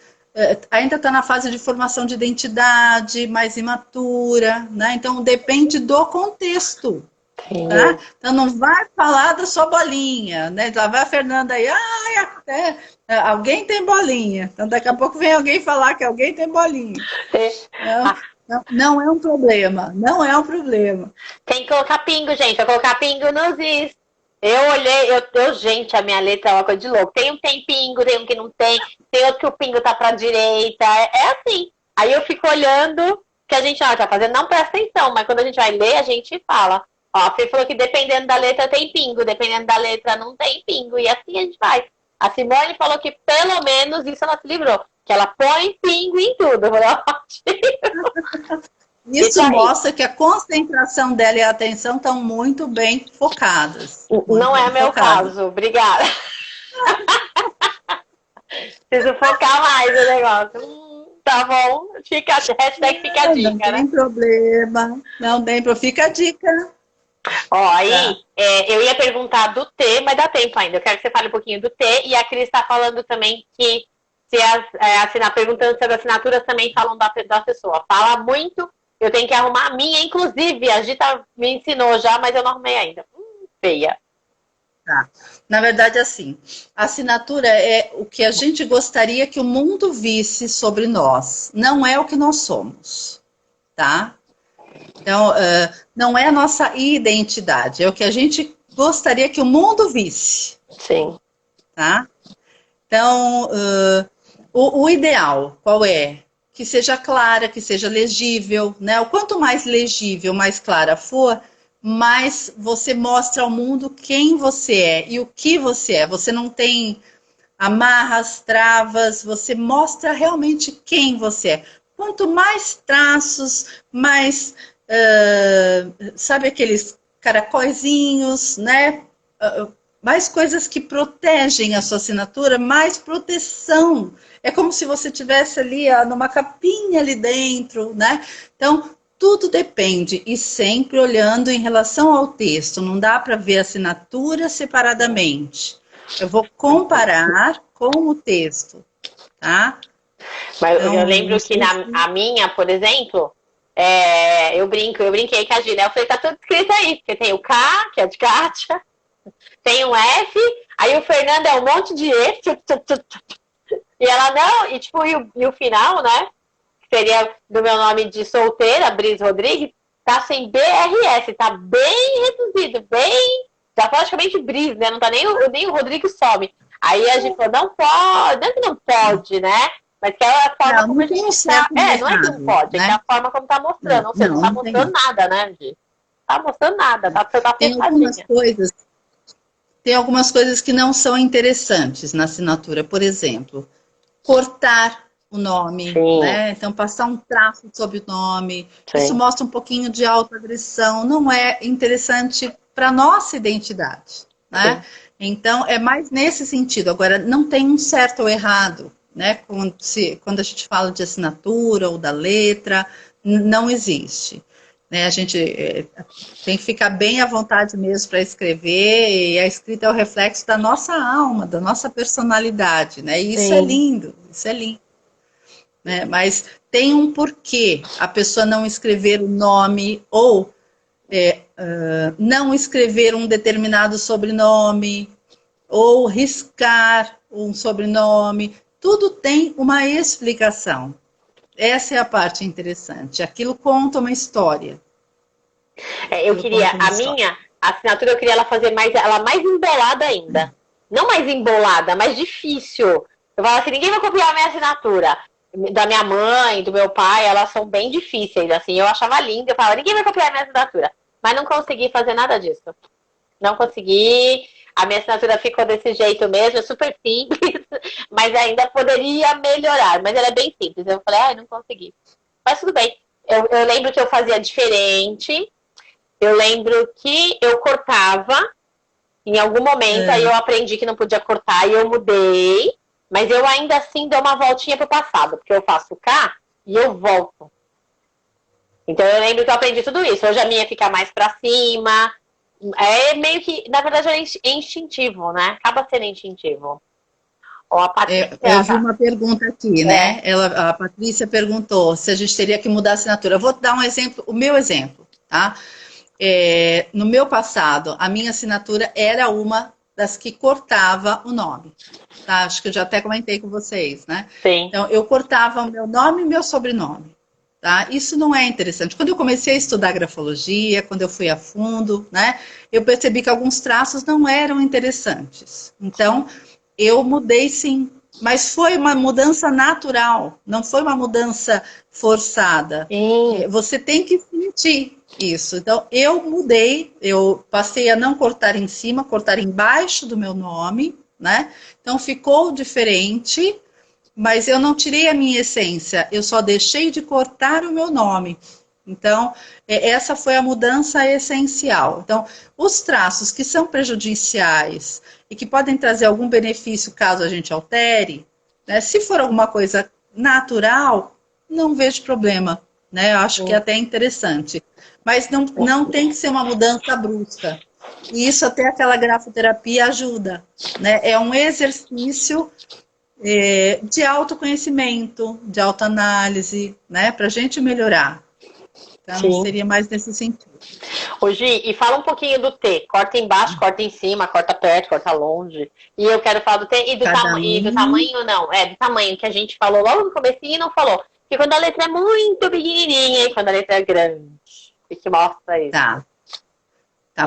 ainda está na fase de formação de identidade, mais imatura, né? Então, depende do contexto. Tá? Então, não vai falar da sua bolinha, né? Lá vai a Fernanda aí, alguém tem bolinha. Então, daqui a pouco vem alguém falar que alguém tem bolinha. Não é um problema, não é um problema. Tem que colocar pingo, gente, vai colocar pingo nos is. Eu olhei, gente, a minha letra é uma coisa de louco. Tem um que tem pingo, tem um que não tem outro que o pingo tá pra direita, é assim. Aí eu fico olhando, que a gente tá fazendo, não presta atenção, mas quando a gente vai ler, a gente fala. Ó, a Fê falou que dependendo da letra tem pingo, dependendo da letra não tem pingo, e assim a gente vai. A Simone falou que pelo menos isso ela se livrou, que ela põe pingo em tudo. Isso mostra que a concentração dela e a atenção estão muito bem focadas. Não é meu caso, obrigada. Preciso focar mais no negócio. Tá bom, hashtag fica a dica, né? Não tem problema, não tem problema, fica a dica. Ó, aí, eu ia perguntar do T, mas dá tempo ainda. Eu quero que você fale um pouquinho do T. E a Cris está falando também que perguntando se as assinaturas também falam da pessoa. Fala muito, eu tenho que arrumar a minha. Inclusive, a Gita me ensinou já, mas eu não arrumei ainda. Feia. Tá. Na verdade, assim, a assinatura é o que a gente gostaria que o mundo visse sobre nós. Não é o que nós somos, tá? Então, não é a nossa identidade, é o que a gente gostaria que o mundo visse. Sim. Tá? Então, o ideal, qual é? Que seja clara, que seja legível, né? O quanto mais legível, mais clara for, mais você mostra ao mundo quem você é e o que você é. Você não tem amarras, travas, você mostra realmente quem você é. Quanto mais traços, mais... sabe aqueles caracóizinhos, né? mais coisas que protegem a sua assinatura, mais proteção. É como se você tivesse ali numa capinha ali dentro, né? Então, tudo depende, e sempre olhando em relação ao texto. Não dá para ver a assinatura separadamente. Eu vou comparar com o texto, tá? Mas eu Então, não lembro que sei se... a minha, por exemplo, eu brinquei com a Gina. Eu falei, tá tudo escrito aí, porque tem o K, que é de Kátia, tem um F, aí o Fernando é um monte de E, e ela não, e tipo, e o final, né? Que seria do meu nome de solteira, Bris Rodrigues, tá sem BRS, tá bem reduzido, bem. Tá praticamente Bris, né? Não tá nem o Rodrigues some. Aí a gente falou, não pode, não é que não pode, né? Mas que é a forma Não, como a não tem um gente tá. certo nem Não é que não errado, pode, é que é né? a forma como tá mostrando. Ou seja, não tá Não tem mostrando isso. nada, né, Gi? Tá mostrando nada, tá Tem algumas fechadinha. coisas, tem algumas coisas que não são interessantes na assinatura. Por exemplo, cortar o nome, Sim, né? Então, passar um traço sobre o nome. Isso sim, mostra um pouquinho de autoagressão. Não é interessante para nossa identidade, né? sim. Então, é mais nesse sentido. Agora, não tem um certo ou errado, né? Quando a gente fala de assinatura ou da letra, não existe. Né? A gente tem que ficar bem à vontade mesmo para escrever, e a escrita é o reflexo da nossa alma, da nossa personalidade, né? E isso é Sim. lindo, isso é lindo. Né? Mas tem um porquê a pessoa não escrever o nome ou não escrever um determinado sobrenome ou riscar um sobrenome. Tudo tem uma explicação. Essa é a parte interessante. Aquilo conta uma história. Eu Aquilo queria, conta uma a história. minha assinatura, eu queria ela fazer ela mais embolada ainda. Não mais embolada, mais difícil. Eu falava assim, ninguém vai copiar a minha assinatura. Da minha mãe, do meu pai, elas são bem difíceis, assim. Eu achava linda, eu falava, ninguém vai copiar a minha assinatura. Mas não consegui fazer nada disso. Não consegui. A minha assinatura ficou desse jeito mesmo, é super simples, mas ainda poderia melhorar. Mas ela é bem simples. Eu falei, não consegui. Mas tudo bem. Eu lembro que eu fazia diferente. Eu lembro que eu cortava em algum momento, aí É, eu aprendi que não podia cortar e eu mudei, mas eu ainda assim dou uma voltinha pro passado, porque eu faço cá e eu volto. Então eu lembro que eu aprendi tudo isso. Hoje a minha fica mais pra cima. É meio que, na verdade, é instintivo, né? Acaba sendo instintivo. Ou a Patrícia, eu vi uma pergunta aqui, é, né? A Patrícia perguntou se a gente teria que mudar a assinatura. Eu vou dar um exemplo, o meu exemplo, tá? No meu passado, a minha assinatura era uma das que cortava o nome. Tá? Acho que eu já até comentei com vocês, né? sim. Então, eu cortava o meu nome e meu sobrenome. Tá? Isso não é interessante. Quando eu comecei a estudar grafologia, quando eu fui a fundo, né, eu percebi que alguns traços não eram interessantes. Então, eu mudei sim, mas foi uma mudança natural, não foi uma mudança forçada. Sim. Você tem que sentir isso. Então, eu mudei, eu passei a não cortar em cima, cortar embaixo do meu nome, né? Então, ficou diferente, mas eu não tirei a minha essência, eu só deixei de cortar o meu nome. Então, essa foi a mudança essencial. Então, os traços que são prejudiciais e que podem trazer algum benefício caso a gente altere, né, se for alguma coisa natural, não vejo problema. Né? Eu acho que é até interessante. Mas não tem que ser uma mudança brusca. E isso até aquela grafoterapia ajuda. Né? É um exercício de autoconhecimento, de autoanálise, né, para a gente melhorar. Então, Sim. seria mais nesse sentido. Ô, Gi, e fala um pouquinho do T. Corta embaixo, corta em cima, corta perto, corta longe. E eu quero falar do T e Cada e do um. tamanho não. Do tamanho que a gente falou logo no comecinho e não falou. Porque quando a letra é muito pequenininha e quando a letra é grande. O que mostra isso? Tá.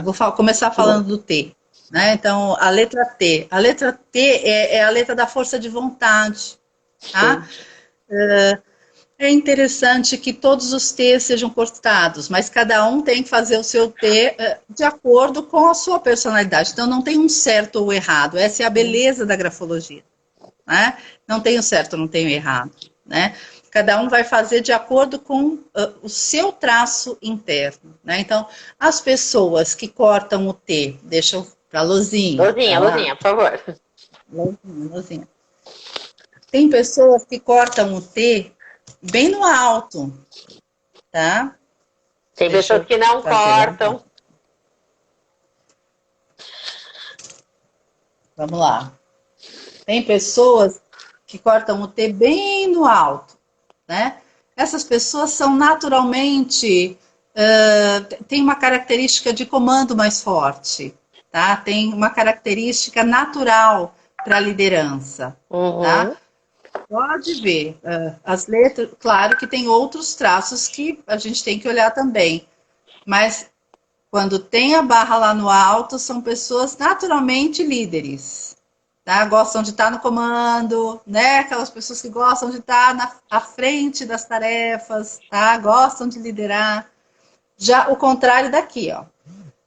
Vou começar falando do T. Né? Então, a letra T. A letra T é a letra da força de vontade. Tá? É interessante que todos os T's sejam cortados, mas cada um tem que fazer o seu T de acordo com a sua personalidade. Então, não tem um certo ou errado. Essa é a beleza da grafologia. Né? Não tem o certo, não tem o errado. Né? Cada um vai fazer de acordo com o seu traço interno. Né? Então, as pessoas que cortam o T, deixa eu Para Luzinha. Luzinha, Vai lá. Luzinha, por favor. Luzinha, Luzinha. Tem pessoas que cortam o T bem no alto, tá? Tem Deixa pessoas eu que não fazer lá. cortam. Vamos lá. Tem pessoas que cortam o T bem no alto, né? Essas pessoas são naturalmente, tem uma característica de comando mais forte, tá? Tem uma característica natural para a liderança, tá? Uhum. Pode ver, as letras, claro que tem outros traços que a gente tem que olhar também, mas quando tem a barra lá no alto, são pessoas naturalmente líderes, tá? Gostam de estar no comando, né? Aquelas pessoas que gostam de estar à frente das tarefas, tá? Gostam de liderar. Já o contrário daqui, ó.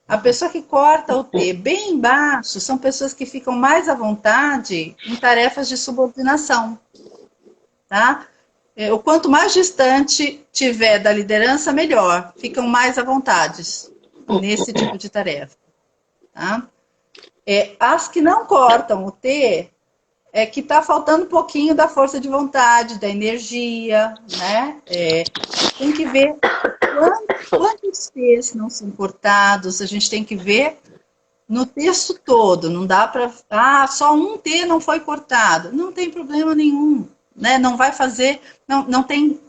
A pessoa que corta o T bem embaixo são pessoas que ficam mais à vontade em tarefas de subordinação, tá? O quanto mais distante tiver da liderança, melhor. Ficam mais à vontade nesse tipo de tarefa, tá? As que não cortam o T, é que está faltando um pouquinho da força de vontade, da energia, né? Tem que ver quantos T's não são cortados, a gente tem que ver no texto todo, não dá para... só um T não foi cortado. Não tem problema nenhum, né? Não vai fazer, não tem,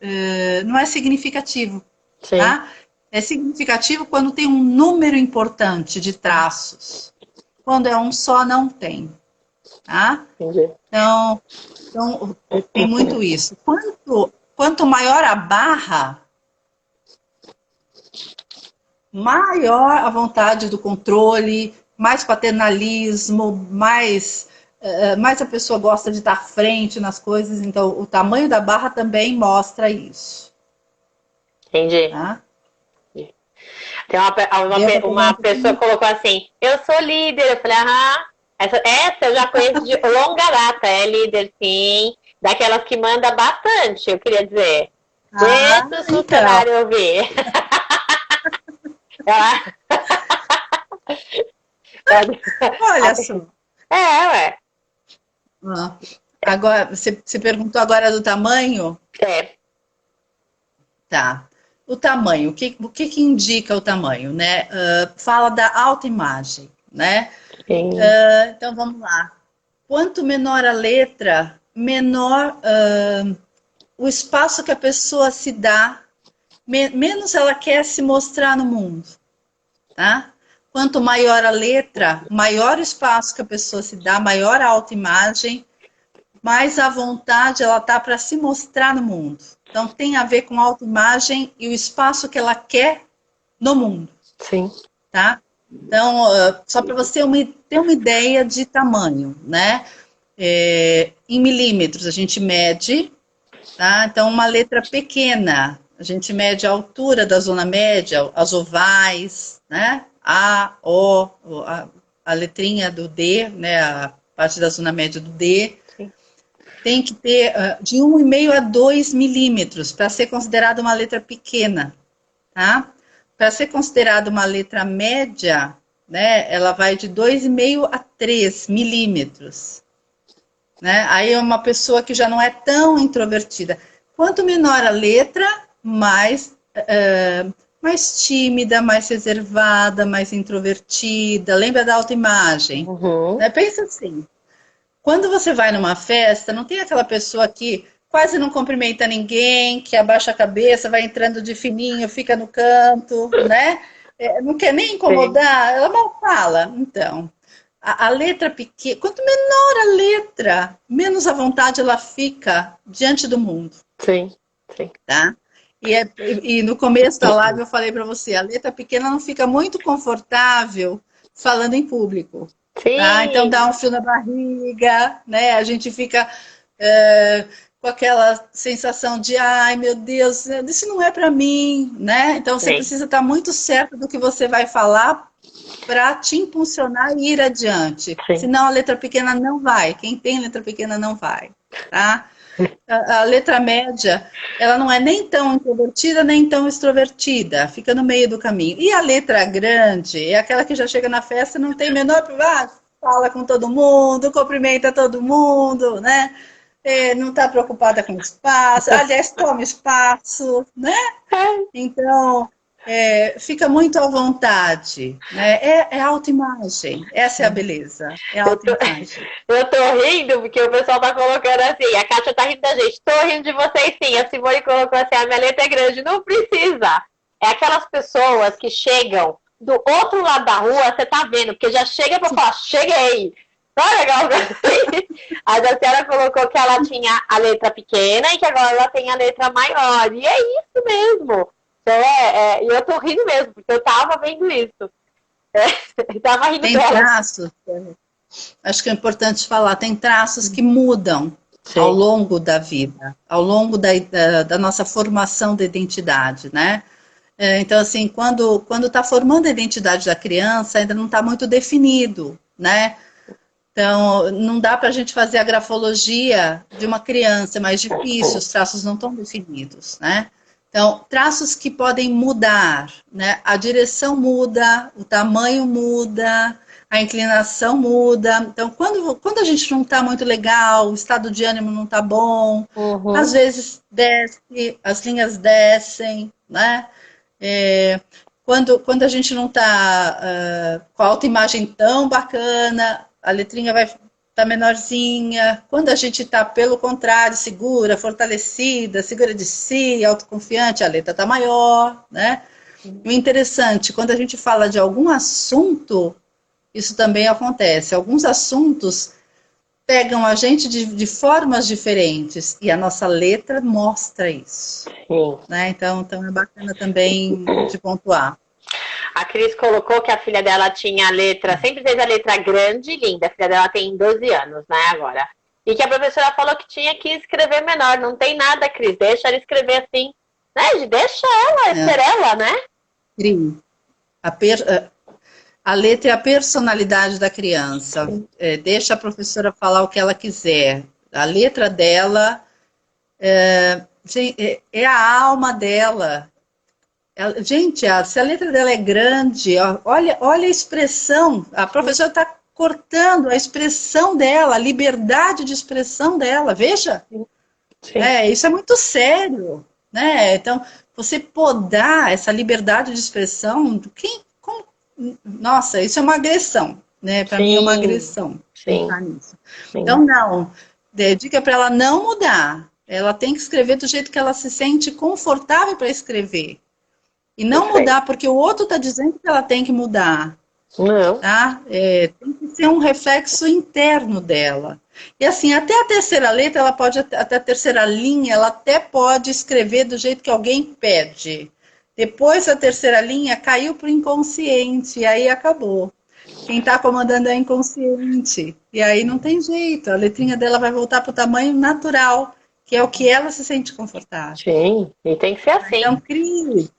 não é significativo, Sim. tá? É significativo quando tem um número importante de traços. Quando é um só, não tem, tá? Entendi. Então tem muito isso. Quanto maior a barra, maior a vontade do controle, mais paternalismo, mais a pessoa gosta de estar à frente nas coisas, então o tamanho da barra também mostra isso. Entendi. Tá? Tem uma pessoa colocou assim, eu sou líder. Eu falei, aham, essa eu já conheço de longa data, é líder sim, daquelas que manda bastante, eu queria dizer. Deixa o funcionário ouvir. Olha só. Ué. Agora, você perguntou agora do tamanho? Tá. O tamanho, o que indica o tamanho, né? Fala da autoimagem, né? Então, vamos lá. Quanto menor a letra, menor o espaço que a pessoa se dá, menos ela quer se mostrar no mundo, tá? Quanto maior a letra, maior o espaço que a pessoa se dá, maior a autoimagem, mais à vontade ela tá para se mostrar no mundo. Então, tem a ver com a autoimagem e o espaço que ela quer no mundo. Sim. Tá? Então, só para você ter uma ideia de tamanho, né? Em milímetros, a gente mede, tá? Então, uma letra pequena, a gente mede a altura da zona média, as ovais, né? A, O, a letrinha do D, né? A parte da zona média do D. Tem que ter de 1,5 a 2 milímetros para ser considerada uma letra pequena, tá? Para ser considerada uma letra média, né, ela vai de 2,5 a 3 milímetros. Né? Aí é uma pessoa que já não é tão introvertida. Quanto menor a letra, mais tímida, mais reservada, mais introvertida. Lembra da autoimagem? Uhum. Né? Pensa assim. Quando você vai numa festa, não tem aquela pessoa que quase não cumprimenta ninguém, que abaixa a cabeça, vai entrando de fininho, fica no canto, né? Não quer nem incomodar, ela mal fala. Então, a letra pequena, quanto menor a letra, menos à vontade ela fica diante do mundo. Sim, sim. Tá? E no começo da live eu falei para você, a letra pequena não fica muito confortável falando em público. Tá? Então dá um frio na barriga, né? A gente fica com aquela sensação de ai meu Deus, isso não é para mim, né? Então você precisa estar muito certo do que você vai falar para te impulsionar e ir adiante. Senão a letra pequena não vai. Quem tem letra pequena não vai, tá? A letra média, ela não é nem tão introvertida, nem tão extrovertida, fica no meio do caminho. E a letra grande é aquela que já chega na festa e não tem menor privacidade, fala com todo mundo, cumprimenta todo mundo, né? Não está preocupada com espaço, aliás, toma espaço, né? Então, fica muito à vontade, né? É autoimagem, essa é a beleza, é a Eu tô, autoimagem. eu tô rindo porque o pessoal tá colocando assim, a Kátia tá rindo da gente, tô rindo de vocês sim, a Simone colocou assim, a minha letra é grande, não precisa. É aquelas pessoas que chegam do outro lado da rua, você tá vendo, porque já chega pra falar, cheguei. Tá legal? A Daciara colocou que ela tinha a letra pequena e que agora ela tem a letra maior. E é isso mesmo. E eu tô rindo mesmo, porque eu tava vendo isso. Eu tava rindo Tem dela. traços, acho que é importante falar, tem traços que mudam ao longo da vida, ao longo da nossa formação da identidade, né? Então, assim, quando está formando a identidade da criança, ainda não está muito definido, né? Então, não dá para a gente fazer a grafologia de uma criança, é mais difícil, os traços não estão definidos, né? Então, traços que podem mudar, né? A direção muda, o tamanho muda, a inclinação muda. Então, quando a gente não está muito legal, o estado de ânimo não está bom, às vezes desce, as linhas descem, né? Quando a gente não está com a autoimagem tão bacana, a letrinha vai estar menorzinha. Quando a gente está, pelo contrário, segura, fortalecida, segura de si, autoconfiante, a letra está maior, né? O interessante, quando a gente fala de algum assunto, isso também acontece. Alguns assuntos pegam a gente de formas diferentes e a nossa letra mostra isso. Sim. Né? Então é bacana também de pontuar. A Cris colocou que a filha dela tinha a letra, sempre fez a letra grande e linda. A filha dela tem 12 anos, né, agora. E que a professora falou que tinha que escrever menor. Não tem nada, Cris. Deixa ela escrever assim. Né? Deixa ela ser ela, né? Cris, a letra é a personalidade da criança. Deixa a professora falar o que ela quiser. A letra dela é a alma dela. Gente, se a letra dela é grande, olha a expressão. A professora está cortando a expressão dela, a liberdade de expressão dela. Veja. Isso é muito sério. Né? Então, você podar essa liberdade de expressão, nossa, isso é uma agressão, né? Para mim é uma agressão pensar nisso. Então, não, diga para ela não mudar. Ela tem que escrever do jeito que ela se sente confortável para escrever. E não mudar porque o outro está dizendo que ela tem que mudar. Não. Tá? Tem que ser um reflexo interno dela. E assim, até a terceira letra, ela pode, até a terceira linha, ela até pode escrever do jeito que alguém pede. Depois a terceira linha caiu para o inconsciente, e aí acabou. Quem está comandando é inconsciente. E aí não tem jeito, a letrinha dela vai voltar para o tamanho natural, que é o que ela se sente confortável. Sim, e tem que ser assim. Então, crie.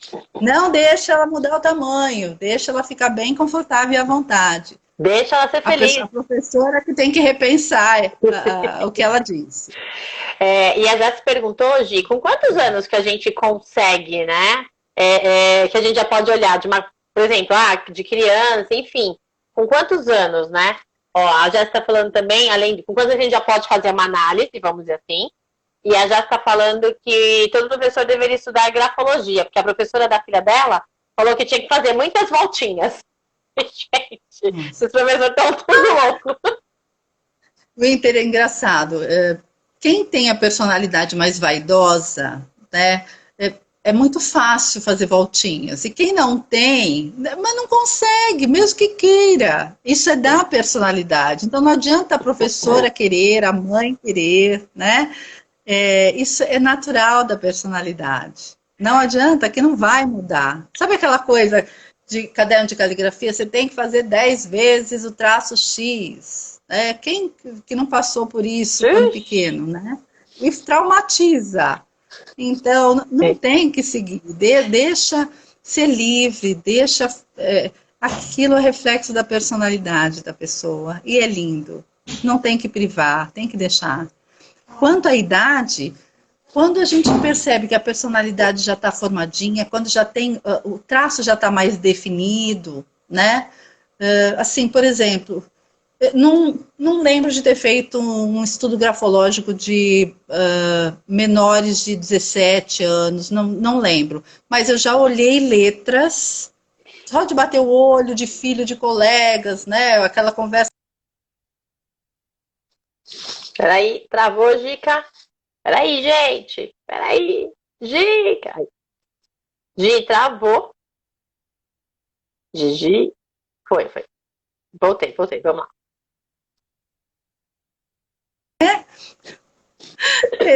Não deixa ela mudar o tamanho, deixa ela ficar bem confortável e à vontade. Deixa ela ser feliz. A professora que tem que repensar o que ela disse. E a Jéssica perguntou, Gi, com quantos anos que a gente consegue, né? Que a gente já pode olhar, por exemplo, de criança, enfim. Com quantos anos, né? A Jéssica está falando também, com quantos a gente já pode fazer uma análise, vamos dizer assim. E a Jéssica está falando que todo professor deveria estudar grafologia, porque a professora da filha dela falou que tinha que fazer muitas voltinhas. Gente, esses professores estão tudo loucos. O Inter é engraçado. Quem tem a personalidade mais vaidosa, né, é muito fácil fazer voltinhas. E quem não tem, mas não consegue, mesmo que queira. Isso é da personalidade. Então não adianta a professora querer, a mãe querer, né? Isso é natural da personalidade. Não adianta, que não vai mudar. Sabe aquela coisa de caderno de caligrafia? Você tem que fazer 10 vezes o traço X. Quem que não passou por isso quando pequeno, né? Isso traumatiza. Então, não tem que seguir. Deixa ser livre, deixa aquilo é reflexo da personalidade da pessoa. E é lindo. Não tem que privar, tem que deixar. Quanto à idade, quando a gente percebe que a personalidade já está formadinha, quando já tem, o traço já está mais definido, né? Assim, por exemplo, não lembro de ter feito um estudo grafológico de menores de 17 anos, não lembro. Mas eu já olhei letras, só de bater o olho, de filho de colegas, né? Aquela conversa. Peraí, travou, Gica. Peraí, gente. Peraí. Gica. Gi, travou. Gigi. Foi. Voltei, vamos lá.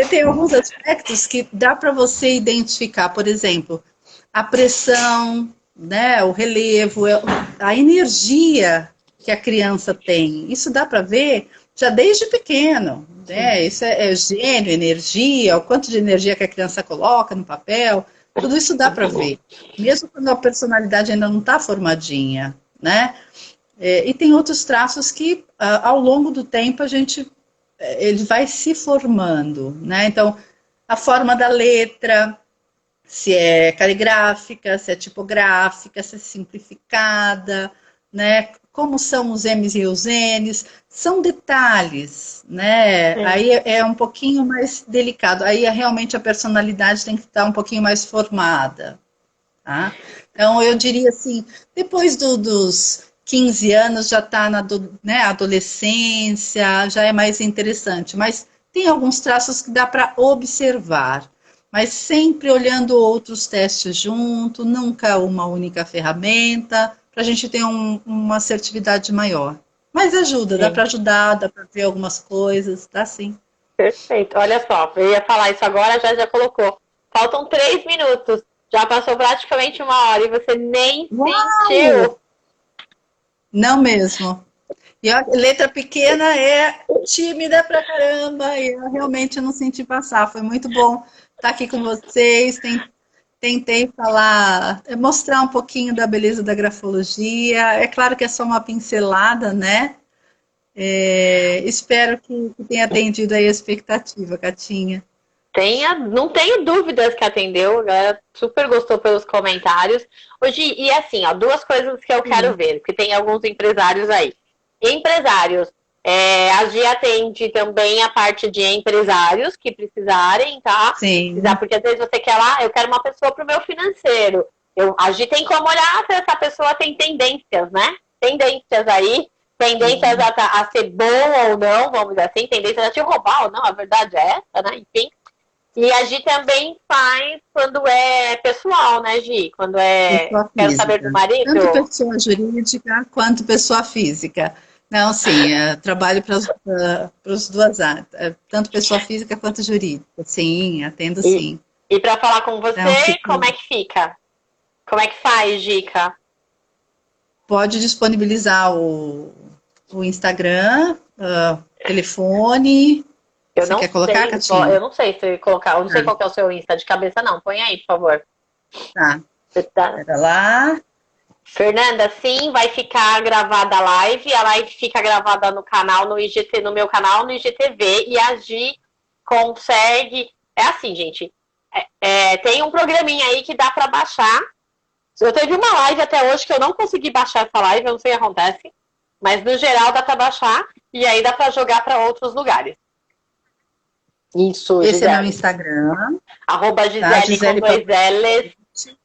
Tem alguns aspectos que dá para você identificar, por exemplo, a pressão, né, o relevo, a energia que a criança tem. Isso dá para ver já desde pequeno, né? Isso é gênio, energia, o quanto de energia que a criança coloca no papel, tudo isso dá para ver, mesmo quando a personalidade ainda não está formadinha, né? E tem outros traços que, ao longo do tempo, ele vai se formando, né? Então, a forma da letra, se é caligráfica, se é tipográfica, se é simplificada, né? Como são os M's e os N's, são detalhes, né? Aí é um pouquinho mais delicado, aí realmente a personalidade tem que estar um pouquinho mais formada, tá? Então, eu diria assim, depois dos 15 anos já está na né, adolescência, já é mais interessante, mas tem alguns traços que dá para observar, mas sempre olhando outros testes junto, nunca uma única ferramenta, para a gente ter uma assertividade maior. Mas ajuda, dá para ajudar, dá para ver algumas coisas, dá sim. Perfeito. Olha só, eu ia falar isso agora, já colocou. Faltam 3 minutos. Já passou praticamente 1 hora e você nem sentiu. Não mesmo. E a letra pequena é tímida pra caramba, e eu realmente não senti passar. Foi muito bom estar aqui com vocês. Tentei falar, mostrar um pouquinho da beleza da grafologia. É claro que é só uma pincelada, né? Espero que tenha atendido aí a expectativa, Catinha. Não tenho dúvidas que atendeu, a galera super gostou pelos comentários. Hoje, e assim, ó, 2 coisas que eu quero ver, porque tem alguns empresários aí. Empresários, a Gia atende também a parte de empresários que precisarem, tá? Sim. Porque às vezes você quer lá, eu quero uma pessoa para o meu financeiro. A Gia tem como olhar se essa pessoa tem tendências, né? Tendências aí, tendências a ser bom ou não, vamos dizer assim, tendências a te roubar ou não, a verdade é essa, né? Enfim. E a Gi também faz quando é pessoal, né, Gi? Quando quero saber do marido. Tanto pessoa jurídica quanto pessoa física. Não, sim, trabalho para as duas áreas, tanto pessoa física quanto jurídica. Sim, atendo sim. E para falar com você, não, como é que fica? Como é que faz, Gica? Pode disponibilizar o Instagram, telefone. Você quer colocar, Catinha? Eu não sei se colocar, eu não sei qual que é o seu Insta de cabeça, não. Põe aí, por favor. Tá. Pera lá. Fernanda, sim, vai ficar gravada a live fica gravada no canal, no meu canal, no IGTV, e a Gi consegue. É assim, gente. Tem um programinha aí que dá para baixar. Eu teve uma live até hoje que eu não consegui baixar essa live, eu não sei o que acontece, mas no geral dá para baixar e aí dá para jogar para outros lugares. Isso, esse Gisele. é meu Instagram. @Gisele com 2 L's.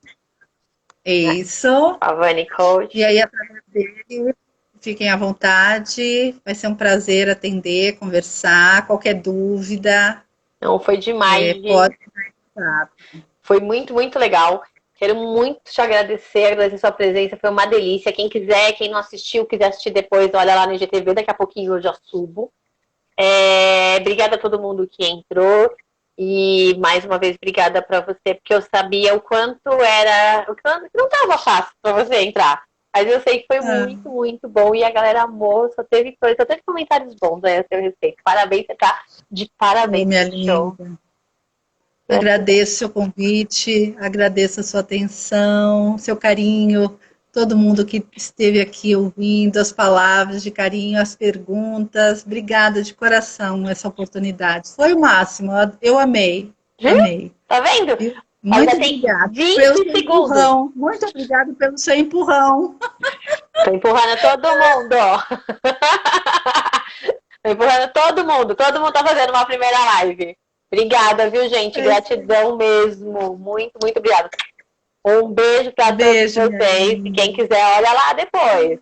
Isso. Pavani Coach. E aí, através dele, fiquem à vontade. Vai ser um prazer atender, conversar. Qualquer dúvida. Não, foi demais. Pode entrar. Foi muito, muito legal. Quero muito te agradecer sua presença. Foi uma delícia. Quem quiser, quem não assistiu, quiser assistir depois, olha lá no IGTV. Daqui a pouquinho eu já subo. Obrigada a todo mundo que entrou. E mais uma vez, obrigada para você, porque eu sabia o quanto era. O que não estava fácil para você entrar. Mas eu sei que foi muito, muito bom. E a galera amou, só teve comentários bons aí a seu respeito. Parabéns, você tá de parabéns. Minha linda. Agradeço o seu convite, agradeço a sua atenção, seu carinho, todo mundo que esteve aqui ouvindo, as palavras de carinho, as perguntas. Obrigada de coração essa oportunidade. Foi o máximo, eu amei, Viu? amei. Tá vendo? Viu? Ainda Muito tem obrigada pelo 20 seu segundos. empurrão. Muito obrigada pelo seu empurrão. Tô empurrando todo mundo, ó. Tô empurrando todo mundo tá fazendo uma primeira live. Obrigada, viu, gente? Gratidão mesmo. Muito, muito obrigada. Um beijo para todos Beijo, minha vocês. E linda. quem quiser, olha lá depois.